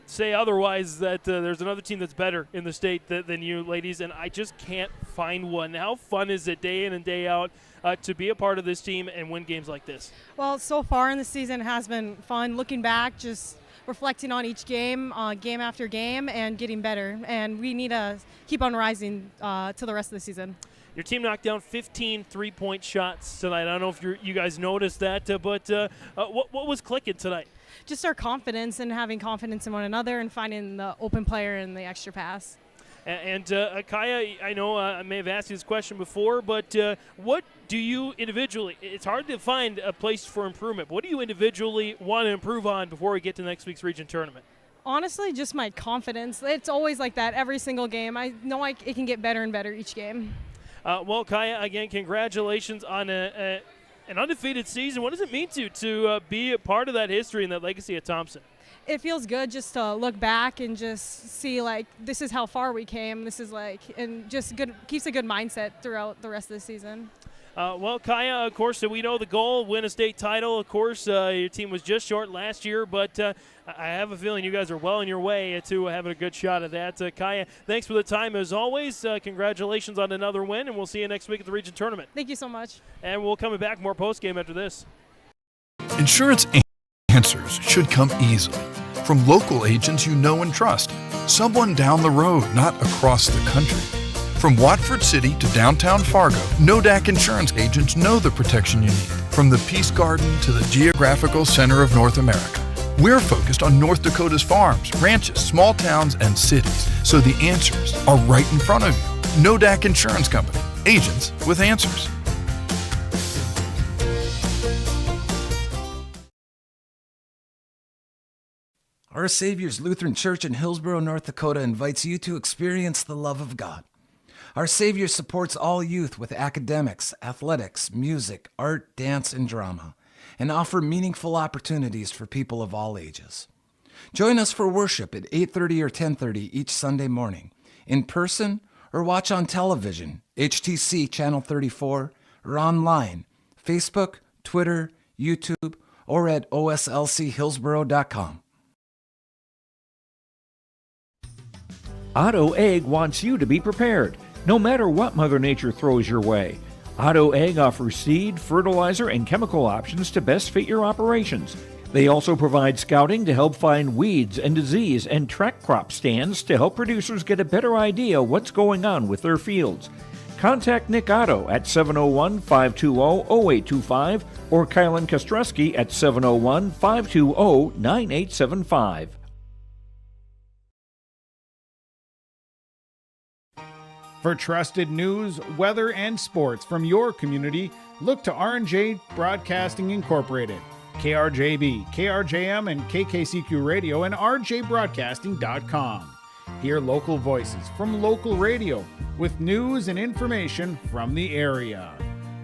say otherwise, that there's another team that's better in the state than you ladies, and I just can't find one. How fun is it day in and day out to be a part of this team and win games like this? Well, so far in the season it has been fun. Looking back, just reflecting on each game, game after game, and getting better. And we need to keep on rising to the rest of the season. Your team knocked down 15 three-point shots tonight. I don't know if you guys noticed that, but what was clicking tonight? Just our confidence and having confidence in one another and finding the open player and the extra pass. And Kaya, I know I may have asked you this question before, but what do you individually – it's hard to find a place for improvement. But what do you individually want to improve on before we get to next week's region tournament? Honestly, just my confidence. It's always like that every single game. I know it can get better and better each game. Well, Kaya, again, congratulations on an undefeated season. What does it mean to be a part of that history and that legacy at Thompson? It feels good just to look back and just see, like, this is how far we came. This is like, and just good, keeps a good mindset throughout the rest of the season. Well, Kaya, of course, we know the goal, win a state title. Of course, your team was just short last year, but I have a feeling you guys are well on your way to having a good shot at that. Kaya, thanks for the time as always. Congratulations on another win, and we'll see you next week at the region tournament. Thank you so much. And we'll come back more post-game after this. Insurance answers should come easily from local agents you know and trust. Someone down the road, not across the country. From Watford City to downtown Fargo, Nodak Insurance agents know the protection you need. From the Peace Garden to the geographical center of North America, we're focused on North Dakota's farms, ranches, small towns, and cities, so the answers are right in front of you. Nodak Insurance Company, agents with answers. Our Savior's Lutheran Church in Hillsboro, North Dakota invites you to experience the love of God. Our Savior supports all youth with academics, athletics, music, art, dance, and drama, and offer meaningful opportunities for people of all ages. Join us for worship at 8:30 or 10:30 each Sunday morning, in person or watch on television, HTC Channel 34, or online, Facebook, Twitter, YouTube, or at oslchillsboro.com. Otto Egg wants you to be prepared, no matter what Mother Nature throws your way. Otto Egg offers seed, fertilizer, and chemical options to best fit your operations. They also provide scouting to help find weeds and disease and track crop stands to help producers get a better idea what's going on with their fields. Contact Nick Otto at 701-520-0825 or Kylan Kostreski at 701-520-9875. For trusted news, weather, and sports from your community, look to R&J Broadcasting Incorporated, KRJB, KRJM, and KKCQ Radio, and rjbroadcasting.com. Hear local voices from local radio with news and information from the area.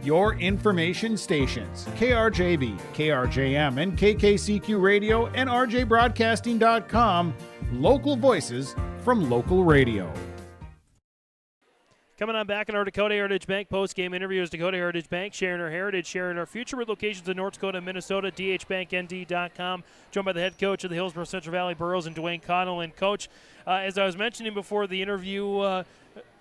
your information stations. KRJB, KRJM, and KKCQ Radio and RJBroadcasting.com. Local voices from local radio. Coming on back in our Dakota Heritage Bank post-game interviews, Dakota Heritage Bank sharing our heritage, sharing our future with locations in North Dakota and Minnesota, dhbanknd.com. Joined by the head coach of the Hillsboro-Central Valley Burros and Dwayne Connell. And, Coach, as I was mentioning before the interview,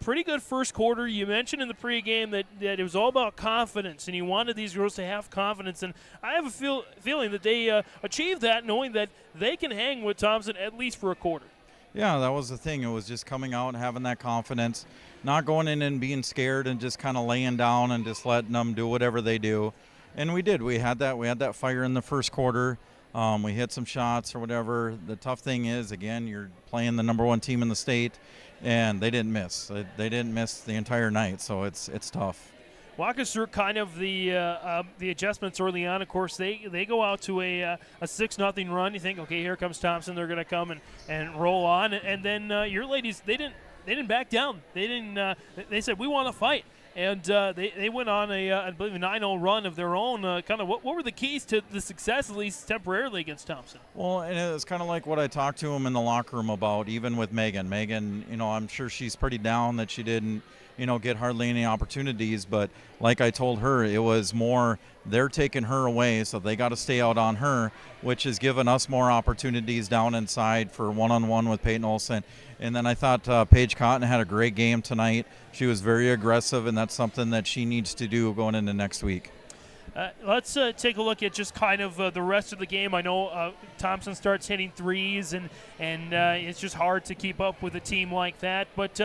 pretty good first quarter. You mentioned in the pregame that it was all about confidence, and you wanted these girls to have confidence. And I have a feeling that they achieved that, knowing that they can hang with Thompson at least for a quarter. Yeah, that was the thing. It was just coming out and having that confidence, not going in and being scared and just kind of laying down and just letting them do whatever they do. And we did. We had that fire in the first quarter. We hit some shots or whatever. The tough thing is, again, you're playing the number one team in the state, and they didn't miss. They didn't miss the entire night, so it's tough. Walk us through kind of the adjustments early on. Of course, they go out to a 6-0 run. You think, okay, here comes Thompson. They're going to come and roll on. And then your ladies, they didn't back down. They said, we want to fight. And they went on I believe, a 9-0 run of their own. Kind of what were the keys to the success, at least temporarily, against Thompson? Well, and it was kind of like what I talked to him in the locker room about, even with Megan. Megan, I'm sure she's pretty down that she didn't, get hardly any opportunities. But like I told her, it was more they're taking her away, so they got to stay out on her, which has given us more opportunities down inside for one-on-one with Peyton Olsen. And then I thought Paige Cotton had a great game tonight. She was very aggressive, and that's something that she needs to do going into next week. Let's take a look at just kind of the rest of the game. I know Thompson starts hitting threes, and it's just hard to keep up with a team like that. But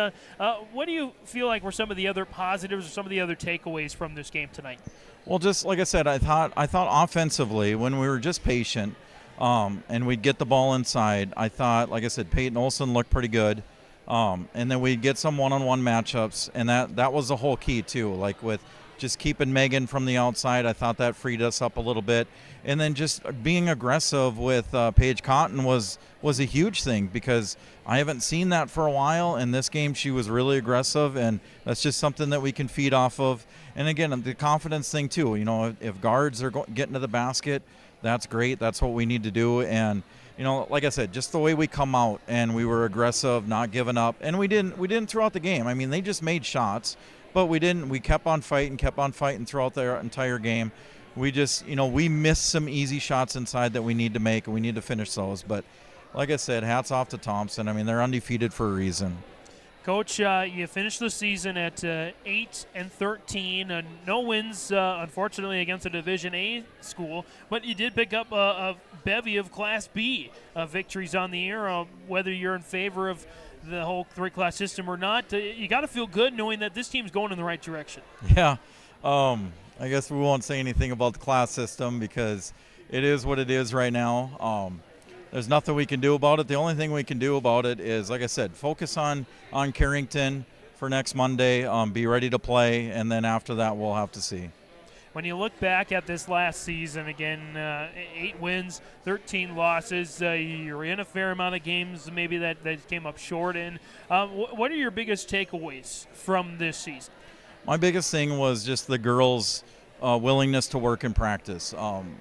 what do you feel like were some of the other positives or some of the other takeaways from this game tonight? Well, just like I said, I thought offensively, when we were just patient and we'd get the ball inside, I thought, like I said, Peyton Olsen looked pretty good. And then we'd get some one-on-one matchups, and that was the whole key too. Like with just keeping Megan from the outside, I thought that freed us up a little bit. And then just being aggressive with Paige Cotton was a huge thing, because I haven't seen that for a while. In this game, she was really aggressive, and that's just something that we can feed off of. And again, the confidence thing too. If guards are getting to the basket, that's great. That's what we need to do. And like I said, just the way we come out and we were aggressive, not giving up, and we didn't throughout the game. I mean, they just made shots, but we didn't. We kept on fighting throughout the entire game. We just, we missed some easy shots inside that we need to make, and we need to finish those. But like I said, hats off to Thompson. I mean, they're undefeated for a reason. Coach, you finished the season at 8-13. No wins, unfortunately, against a Division A school, but you did pick up a bevy of Class B victories on the year. Whether you're in favor of the whole three-class system or not, you got to feel good knowing that this team's going in the right direction. Yeah. I guess we won't say anything about the class system because it is what it is right now. There's nothing we can do about it. The only thing we can do about it is, like I said, focus on Carrington for next Monday, be ready to play, and then after that we'll have to see. When you look back at this last season, again, 8 wins, 13 losses, you're in a fair amount of games maybe that came up short in. What are your biggest takeaways from this season? My biggest thing was just the girls' willingness to work in practice.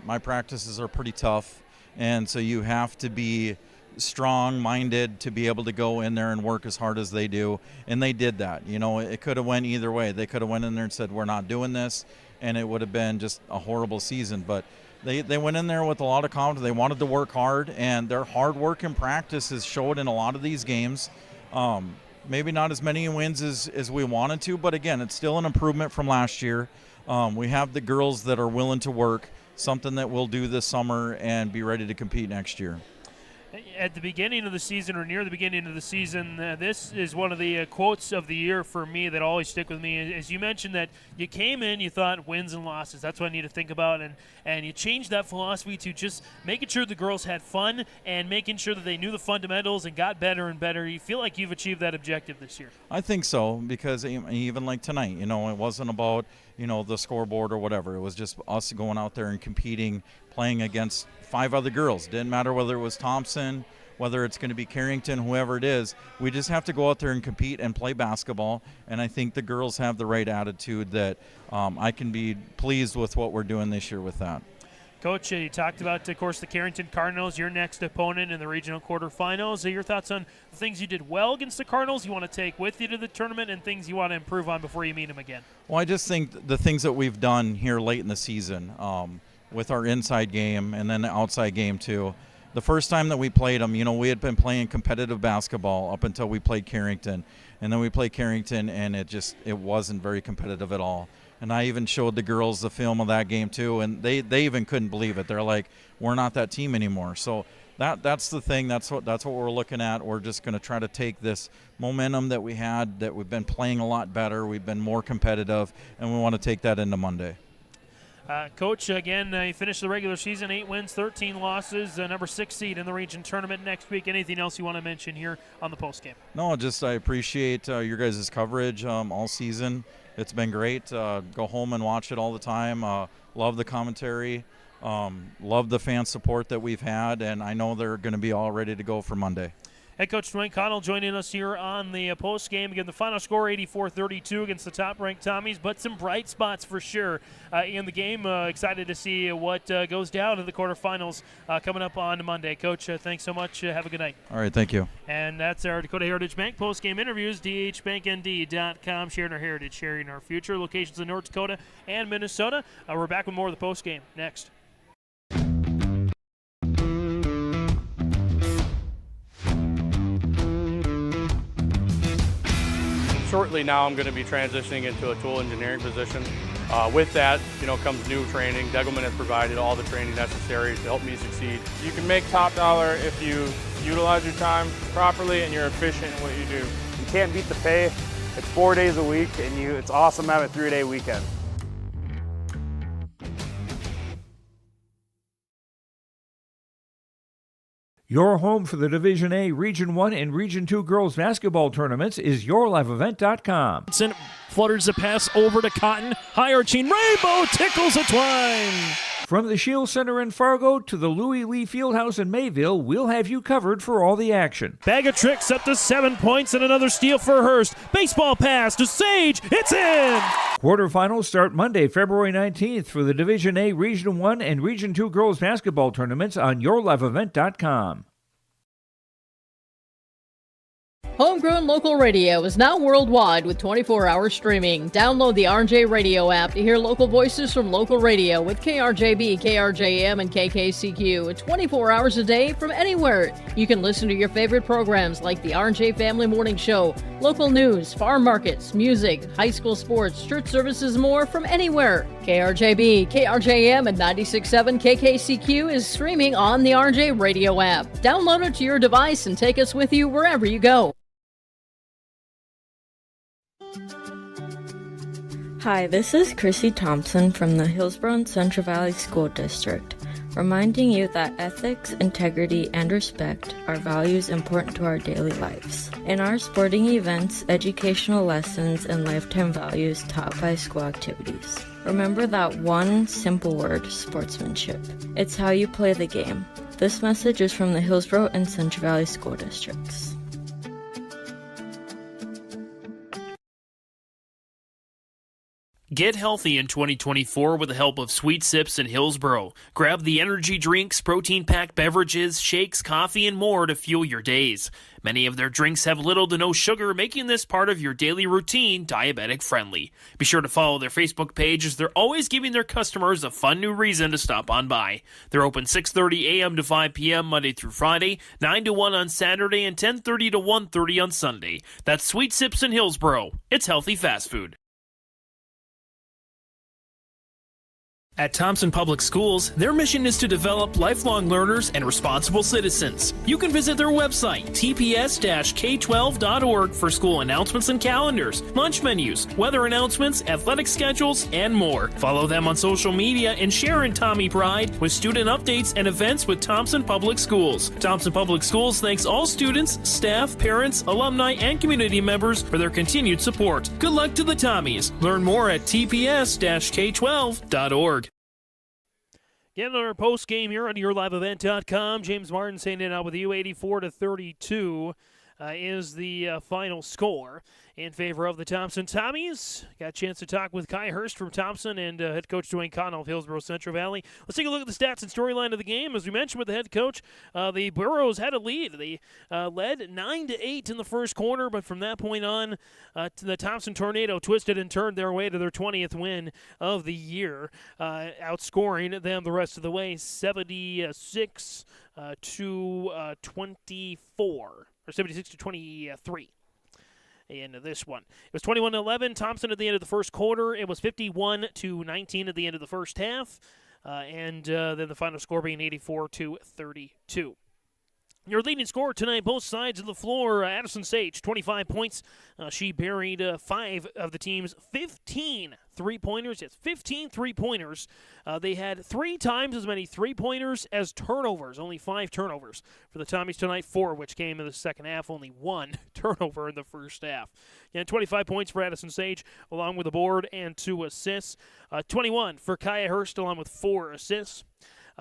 My practices are pretty tough. And so you have to be strong-minded to be able to go in there and work as hard as they do. And they did that. It could have went either way. They could have went in there and said, we're not doing this, and it would have been just a horrible season. But they went in there with a lot of confidence. They wanted to work hard, and their hard work in practice is showed in a lot of these games. Maybe not as many wins as we wanted to, but again, it's still an improvement from last year. We have the girls that are willing to work, something that we'll do this summer and be ready to compete next year. At the beginning of the season or near the beginning of the season, this is one of the quotes of the year for me that always stick with me. As you mentioned that you came in, you thought wins and losses, that's what I need to think about, and you changed that philosophy to just making sure the girls had fun and making sure that they knew the fundamentals and got better and better. You feel like you've achieved that objective this year? I think so, because even like tonight, it wasn't about, the scoreboard or whatever. It was just us going out there and competing, playing against 5 other girls. Didn't matter whether it was Thompson whether it's going to be Carrington, whoever it is. We just have to go out there and compete and play basketball, and I think the girls have the right attitude that I can be pleased with what we're doing this year with that. Coach, you talked about, of course, the Carrington Cardinals, your next opponent in the regional quarterfinals. Your thoughts on the things you did well against the Cardinals you want to take with you to the tournament and things you want to improve on before you meet them again? Well, I just think the things that we've done here late in the season with our inside game and then the outside game too. The first time that we played them, we had been playing competitive basketball up until we played Carrington. And then we played Carrington, and it wasn't very competitive at all. And I even showed the girls the film of that game too, and they even couldn't believe it. They're like, we're not that team anymore. So that's the thing. That's what we're looking at. We're just going to try to take this momentum that we had, that we've been playing a lot better, we've been more competitive, and we want to take that into Monday. Coach, again, you finished the regular season, 8 wins, 13 losses, number 6 seed in the region tournament next week. Anything else you want to mention here on the postgame? No, just I appreciate your guys' coverage all season. It's been great. Go home and watch it all the time. Love the commentary. Love the fan support that we've had, and I know they're going to be all ready to go for Monday. Head coach Dwayne Connell joining us here on the post game. Again, the final score 84-32 against the top-ranked Tommies, but some bright spots for sure in the game. Excited to see what goes down in the quarterfinals coming up on Monday. Coach, thanks so much. Have a good night. All right, thank you. And that's our Dakota Heritage Bank post game interviews. DHBankND.com, sharing our heritage, sharing our future. Locations in North Dakota and Minnesota. We're back with more of the post game next. Shortly now, I'm going to be transitioning into a tool engineering position. With that, comes new training. Degelman has provided all the training necessary to help me succeed. You can make top dollar if you utilize your time properly and you're efficient in what you do. You can't beat the pay. It's 4 days a week, and it's awesome to have a 3-day weekend. Your home for the Division A, Region 1, and Region 2 girls basketball tournaments is yourliveevent.com. Flutters the pass over to Cotton. High arching rainbow tickles a twine. From the Shield Center in Fargo to the Louis Lee Fieldhouse in Mayville, we'll have you covered for all the action. Bag of tricks up to 7 points and another steal for Hurst. Baseball pass to Sage. It's in! Quarterfinals start Monday, February 19th for the Division A, Region 1, and Region 2 girls basketball tournaments on yourliveevent.com. Homegrown local radio is now worldwide with 24-hour streaming. Download the RJ Radio app to hear local voices from local radio with KRJB, KRJM, and KKCQ 24 hours a day from anywhere. You can listen to your favorite programs like the RJ Family Morning Show, local news, farm markets, music, high school sports, church services, more from anywhere. KRJB, KRJM, and 96.7 KKCQ is streaming on the RJ Radio app. Download it to your device and take us with you wherever you go. Hi, this is Chrissy Thompson from the Hillsboro-Central Valley School District, reminding you that ethics, integrity, and respect are values important to our daily lives. In our sporting events, educational lessons, and lifetime values taught by school activities. Remember that one simple word, sportsmanship. It's how you play the game. This message is from the Hillsboro and Central Valley School Districts. Get healthy in 2024 with the help of Sweet Sips in Hillsboro. Grab the energy drinks, protein-packed beverages, shakes, coffee, and more to fuel your days. Many of their drinks have little to no sugar, making this part of your daily routine diabetic-friendly. Be sure to follow their Facebook page as they're always giving their customers a fun new reason to stop on by. They're open 6:30 a.m. to 5 p.m. Monday through Friday, 9 to 1 on Saturday, and 10:30 to 1:30 on Sunday. That's Sweet Sips in Hillsboro. It's healthy fast food. At Thompson Public Schools, their mission is to develop lifelong learners and responsible citizens. You can visit their website, tps-k12.org, for school announcements and calendars, lunch menus, weather announcements, athletic schedules, and more. Follow them on social media and share in Tommy Pride with student updates and events with Thompson Public Schools. Thompson Public Schools thanks all students, staff, parents, alumni, and community members for their continued support. Good luck to the Tommies. Learn more at tps-k12.org. Getting our post game here on YourLiveEvent.com. James Martin saying it out with you. 84-32 is the final score in favor of the Thompson Tommies. Got a chance to talk with Kai Hurst from Thompson and head coach Dwayne Connell of Hillsboro-Central Valley. Let's take a look at the stats and storyline of the game. As we mentioned with the head coach, the Burros had a lead. They led 9-8 in the first quarter, but from that point on, the Thompson Tornado twisted and turned their way to their 20th win of the year, outscoring them the rest of the way 76 to 24. Or 76-23 in this one. It was 21-11 Thompson at the end of the first quarter. It was 51-19 at the end of the first half. And then the final score being 84-32. Your leading scorer tonight, both sides of the floor, Addison Sage, 25 points. She buried 5 of the team's 15 three-pointers. Yes, 15 three-pointers. They had 3 times as many three-pointers as turnovers, only 5 turnovers. For the Tommies tonight, 4, which came in the second half, only 1 turnover in the first half. And 25 points for Addison Sage, along with a board and 2 assists. 21 for Kaya Hurst, along with 4 assists.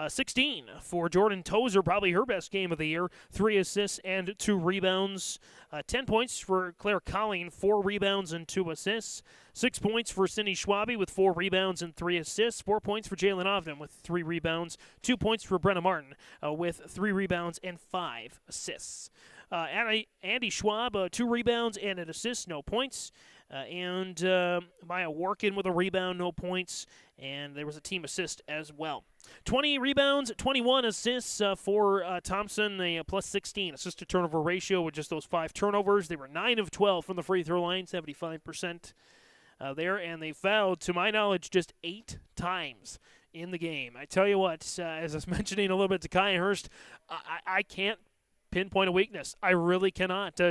16 for Jordan Tozer, probably her best game of the year, 3 assists and 2 rebounds. 10 points for Claire Colleen, 4 rebounds and 2 assists. 6 points for Cindy Schwabe with 4 rebounds and 3 assists. 4 points for Jalen Ovden with 3 rebounds. 2 points for Brenna Martin with 3 rebounds and 5 assists. Andy Schwab, 2 rebounds and an assist, no points. And Maya Workin with a rebound, no points. And there was a team assist as well. 20 rebounds, 21 assists for Thompson, a plus 16 assist-to-turnover ratio with just those 5 turnovers. They were 9 of 12 from the free throw line, 75% there. And they fouled, to my knowledge, just 8 times in the game. I tell you what, as I was mentioning a little bit to Kai Hurst, I can't pinpoint a weakness. I really cannot.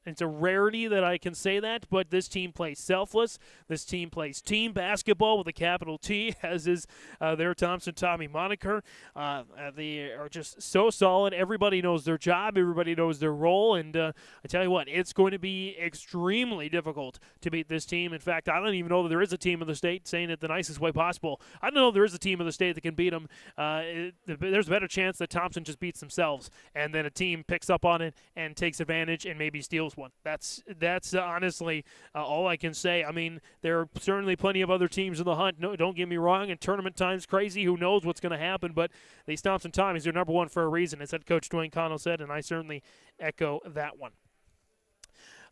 It's a rarity that I can say that, but this team plays selfless. This team plays team basketball with a capital T, as is their Thompson Tommy moniker. They are just so solid. Everybody knows their job. Everybody knows their role. And I tell you what, it's going to be extremely difficult to beat this team. In fact, I don't even know that there is a team in the state, saying it the nicest way possible. I don't know if there is a team in the state that can beat them. There's a better chance that Thompson just beats themselves, and then a team picks up on it and takes advantage and maybe steals one. That's honestly all I can say. I mean, there are certainly plenty of other teams in the hunt. No, don't get me wrong. And tournament time's crazy. Who knows what's going to happen? But these Thompson Tommies are number 1 for a reason, as head coach Dwayne Connell said, and I certainly echo that one.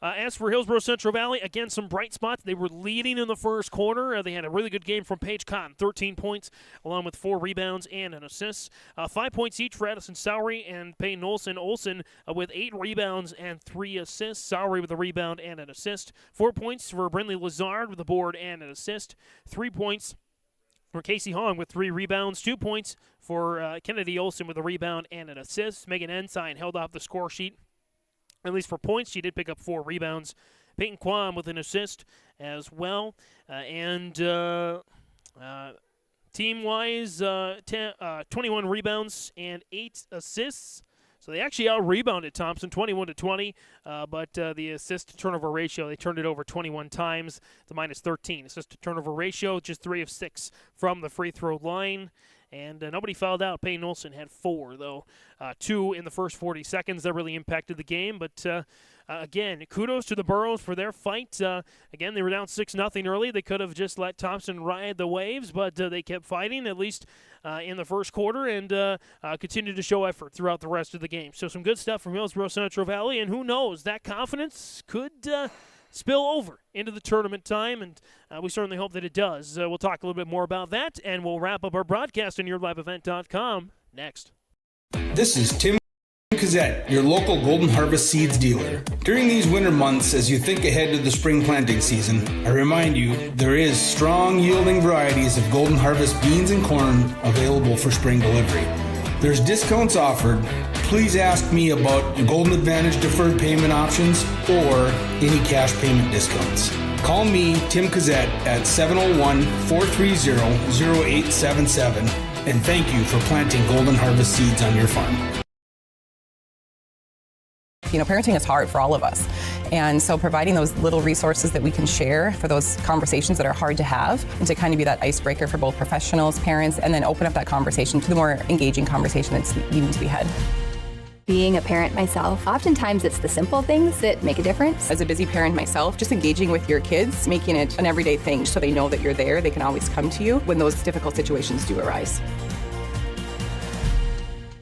As for Hillsboro-Central Valley, again, some bright spots. They were leading in the first quarter. They had a really good game from Paige Cotton, 13 points, along with 4 rebounds and an assist. 5 points each for Addison Sowery and Payne Olsen. Olsen with 8 rebounds and 3 assists. Sowery with a rebound and an assist. 4 points for Brindley Lazard with a board and an assist. 3 points for Casey Hong with 3 rebounds. 2 points for Kennedy Olsen with a rebound and an assist. Megan Ensign held off the score sheet. At least for points, she did pick up 4 rebounds. Peyton Kwam with an assist as well. Team-wise, 21 rebounds and 8 assists. So they actually out-rebounded Thompson 21-20, but the assist-to-turnover ratio, they turned it over 21 times to minus 13. Assist-to-turnover ratio, just 3 of 6 from the free throw line. And nobody fouled out. Payne Olsen had 4, though. 2 in the first 40 seconds. That really impacted the game. But, again, kudos to the Burros for their fight. Again, they were down 6-0 early. They could have just let Thompson ride the waves, but they kept fighting, at least in the first quarter, and continued to show effort throughout the rest of the game. So some good stuff from Hillsboro-Central Valley, and who knows, that confidence could spill over into the tournament time, and we certainly hope that it does. We'll talk a little bit more about that, and we'll wrap up our broadcast on YourLiveEvent.com next. This is Tim Kazette, your local Golden Harvest Seeds dealer. During these winter months, as you think ahead to the spring planting season, I remind you there is strong yielding varieties of Golden Harvest beans and corn available for spring delivery. There's discounts offered. Please ask me about Golden Advantage deferred payment options or any cash payment discounts. Call me, Tim Kazette, at 701-430-0877, and thank you for planting Golden Harvest seeds on your farm. You know, parenting is hard for all of us. And so providing those little resources that we can share for those conversations that are hard to have, and to kind of be that icebreaker for both professionals, parents, and then open up that conversation to the more engaging conversation that's needing to be had. Being a parent myself, oftentimes it's the simple things that make a difference. As a busy parent myself, just engaging with your kids, making it an everyday thing so they know that you're there, they can always come to you when those difficult situations do arise.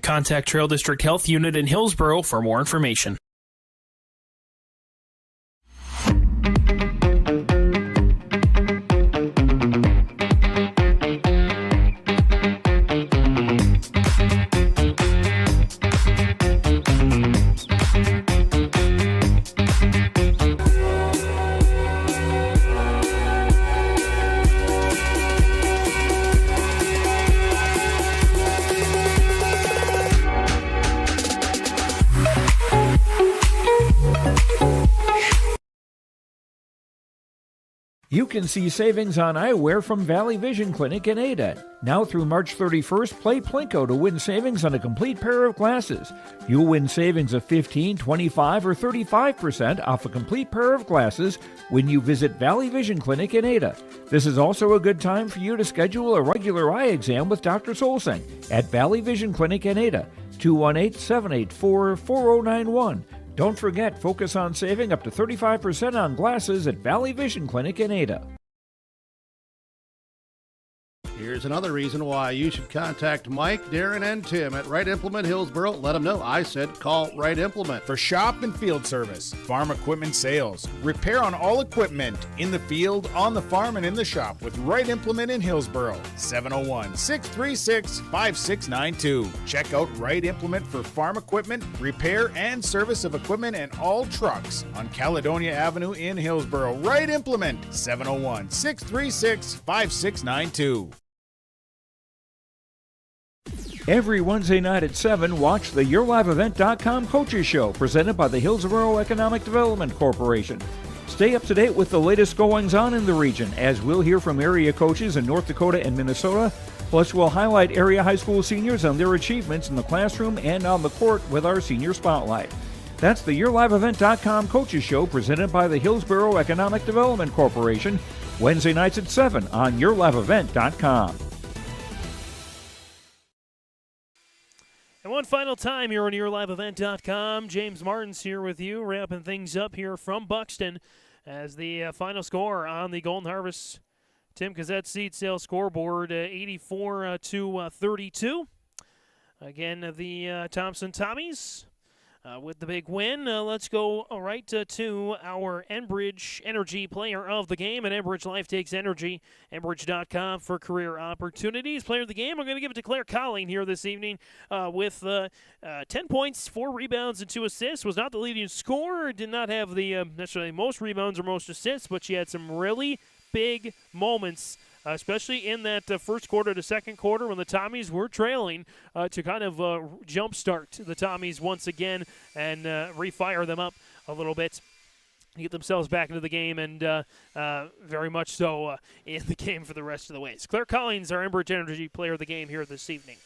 Contact Trail District Health Unit in Hillsboro for more information. You can see savings on eyewear from Valley Vision Clinic in Ada. Now through March 31st, play Plinko to win savings on a complete pair of glasses. You'll win savings of 15, 25, or 35% off a complete pair of glasses when you visit Valley Vision Clinic in Ada. This is also a good time for you to schedule a regular eye exam with Dr. Solseng at Valley Vision Clinic in Ada, 218-784-4091. Don't forget, focus on saving up to 35% on glasses at Valley Vision Clinic in Ada. Here's another reason why you should contact Mike, Darren, and Tim at Wright Implement Hillsboro. Let them know I said call Wright Implement. For shop and field service, farm equipment sales, repair on all equipment in the field, on the farm, and in the shop with Wright Implement in Hillsboro. 701-636-5692. Check out Wright Implement for farm equipment, repair, and service of equipment and all trucks on Caledonia Avenue in Hillsboro. Wright Implement, 701-636-5692. Every Wednesday night at 7, watch the YourLiveEvent.com Coaches Show presented by the Hillsboro Economic Development Corporation. Stay up to date with the latest goings-on in the region, as we'll hear from area coaches in North Dakota and Minnesota. Plus, we'll highlight area high school seniors and their achievements in the classroom and on the court with our Senior Spotlight. That's the YourLiveEvent.com Coaches Show presented by the Hillsboro Economic Development Corporation, Wednesday nights at 7 on YourLiveEvent.com. And one final time here on YourLiveEvent.com, James Martin's here with you, wrapping things up here from Buxton as the final score on the Golden Harvest Tim Gazette seed sales scoreboard, 84-32. Again, the Thompson Tommies with the big win. Let's go right to our Enbridge Energy Player of the Game. And Enbridge Life takes energy. Enbridge.com for career opportunities. Player of the Game, I'm going to give it to Claire Colling here this evening with 10 points, 4 rebounds, and 2 assists. Was not the leading scorer. Did not have the necessarily most rebounds or most assists, but she had some really big moments, especially in that first quarter to second quarter when the Tommies were trailing, to kind of jumpstart the Tommies once again and refire them up a little bit, get themselves back into the game, and very much so in the game for the rest of the ways. Claire Collins, our Enbridge Energy Player of the Game here this evening.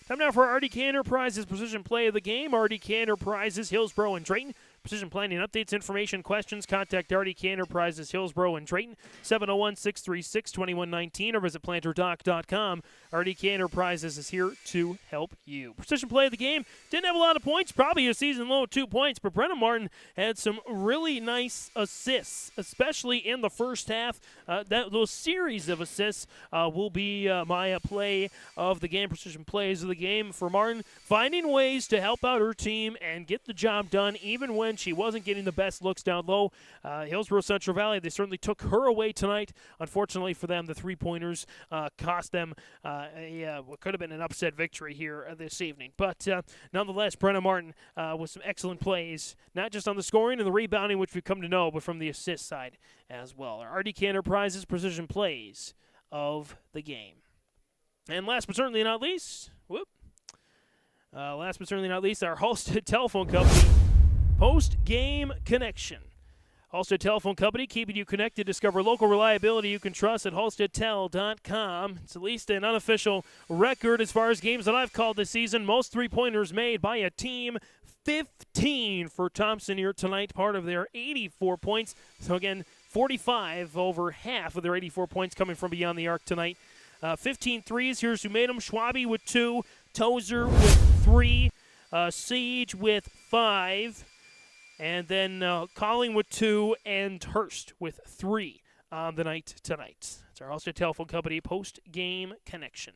Time now for RDK Enterprises Precision Play of the Game. RDK Enterprises, Hillsboro and Drayton. Precision planning updates, information, questions, contact RDK Enterprises, Hillsboro and Drayton, 701-636-2119, or visit planterdoc.com. RDK Enterprises is here to help you. Precision play of the game. Didn't have a lot of points, probably a season low of 2 points, but Brenna Martin had some really nice assists, especially in the first half. Those series of assists will be my play of the game, precision plays of the game for Martin, finding ways to help out her team and get the job done, even when she wasn't getting the best looks down low. Hillsboro-Central Valley, they certainly took her away tonight. Unfortunately for them, the three-pointers cost them what could have been an upset victory here this evening. But nonetheless, Brenna Martin with some excellent plays, not just on the scoring and the rebounding, which we've come to know, but from the assist side as well. Our RDK Enterprises precision plays of the game. And last but certainly not least, our Halstead Telephone Company post-game connection. Halstead Telephone Company, keeping you connected. Discover local reliability you can trust at halsteadtel.com. It's at least an unofficial record as far as games that I've called this season. Most three-pointers made by a team 15 for Thompson here tonight, part of their 84 points. So again, 45, over half of their 84 points coming from beyond the arc tonight. 15 threes. Here's who made them. Schwabe with 2, Tozer with 3, Sage with 5, and then Colling with 2, and Hurst with 3 on the night tonight. It's our Allstate Telephone Company post-game connection.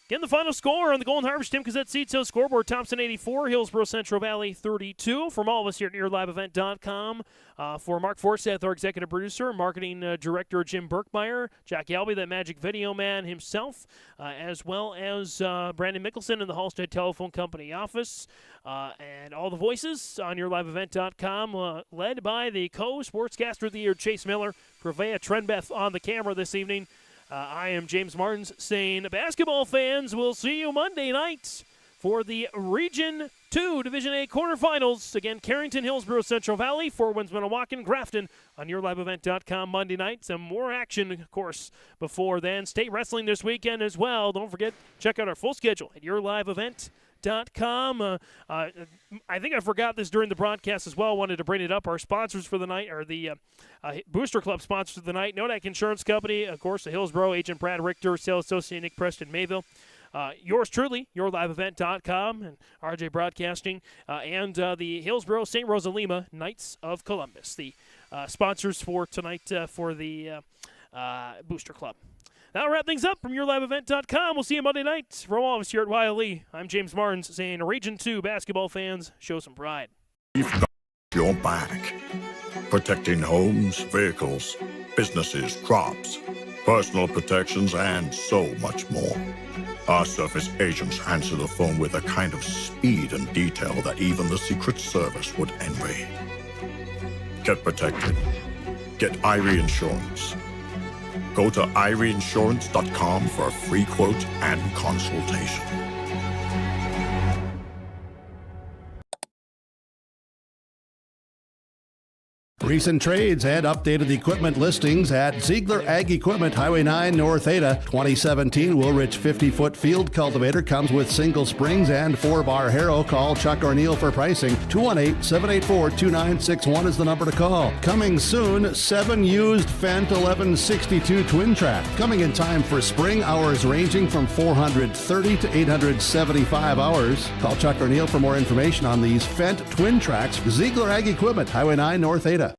Again, the final score on the Golden Harvest Tim Cassette Seats scoreboard, Thompson 84, Hillsboro-Central Valley 32. From all of us here at NearLiveEvent.com, for Mark Forsyth, our executive producer, marketing director Jim Berkmeyer, Jack Albee, that magic video man himself, as well as Brandon Mickelson in the Hallstead Telephone Company office, and all the voices on NearLiveEvent.com, led by the co-sportscaster of the year, Chase Miller, Purveya Trenbeth on the camera this evening. I am James Martins saying, basketball fans, we'll see you Monday night for the Region 2 Division A quarterfinals. Again, Carrington, Hillsboro, Central Valley, Fort Wayne, Minnewacan, Grafton on YourLiveEvent.com Monday night. Some more action, of course, before then. State wrestling this weekend as well. Don't forget, check out our full schedule at YourLiveEvent.com. I think I forgot this during the broadcast as well. Wanted to bring it up. Our sponsors for the night are the Booster Club sponsors of the night. Nodak Insurance Company, of course, the Hillsboro, Agent Brad Richter, Sales Associate Nick Preston Mayville. Yours truly, YourLiveEvent.com and RJ Broadcasting, and the Hillsboro St. Rosa Lima Knights of Columbus, the sponsors for tonight for the Booster Club. That'll wrap things up from YourLiveEvent.com. We'll see you Monday night. From all of us here at YLE, I'm James Martins saying, Region 2 basketball fans, show some pride. You've got your back. Protecting homes, vehicles, businesses, crops, personal protections, and so much more. Our surface agents answer the phone with a kind of speed and detail that even the Secret Service would envy. Get protected. Get Irie Insurance. Go to IrieInsurance.com for a free quote and consultation. Recent trades and updated equipment listings at Ziegler Ag Equipment, Highway 9 North Ada. 2017 Woolrich 50-foot field cultivator comes with single springs and 4-bar harrow. Call Chuck O'Neill for pricing. 218-784-2961 is the number to call. Coming soon, 7 used Fendt 1162 twin track. Coming in time for spring, hours ranging from 430 to 875 hours. Call Chuck O'Neill for more information on these Fendt twin tracks. Ziegler Ag Equipment, Highway 9 North Ada.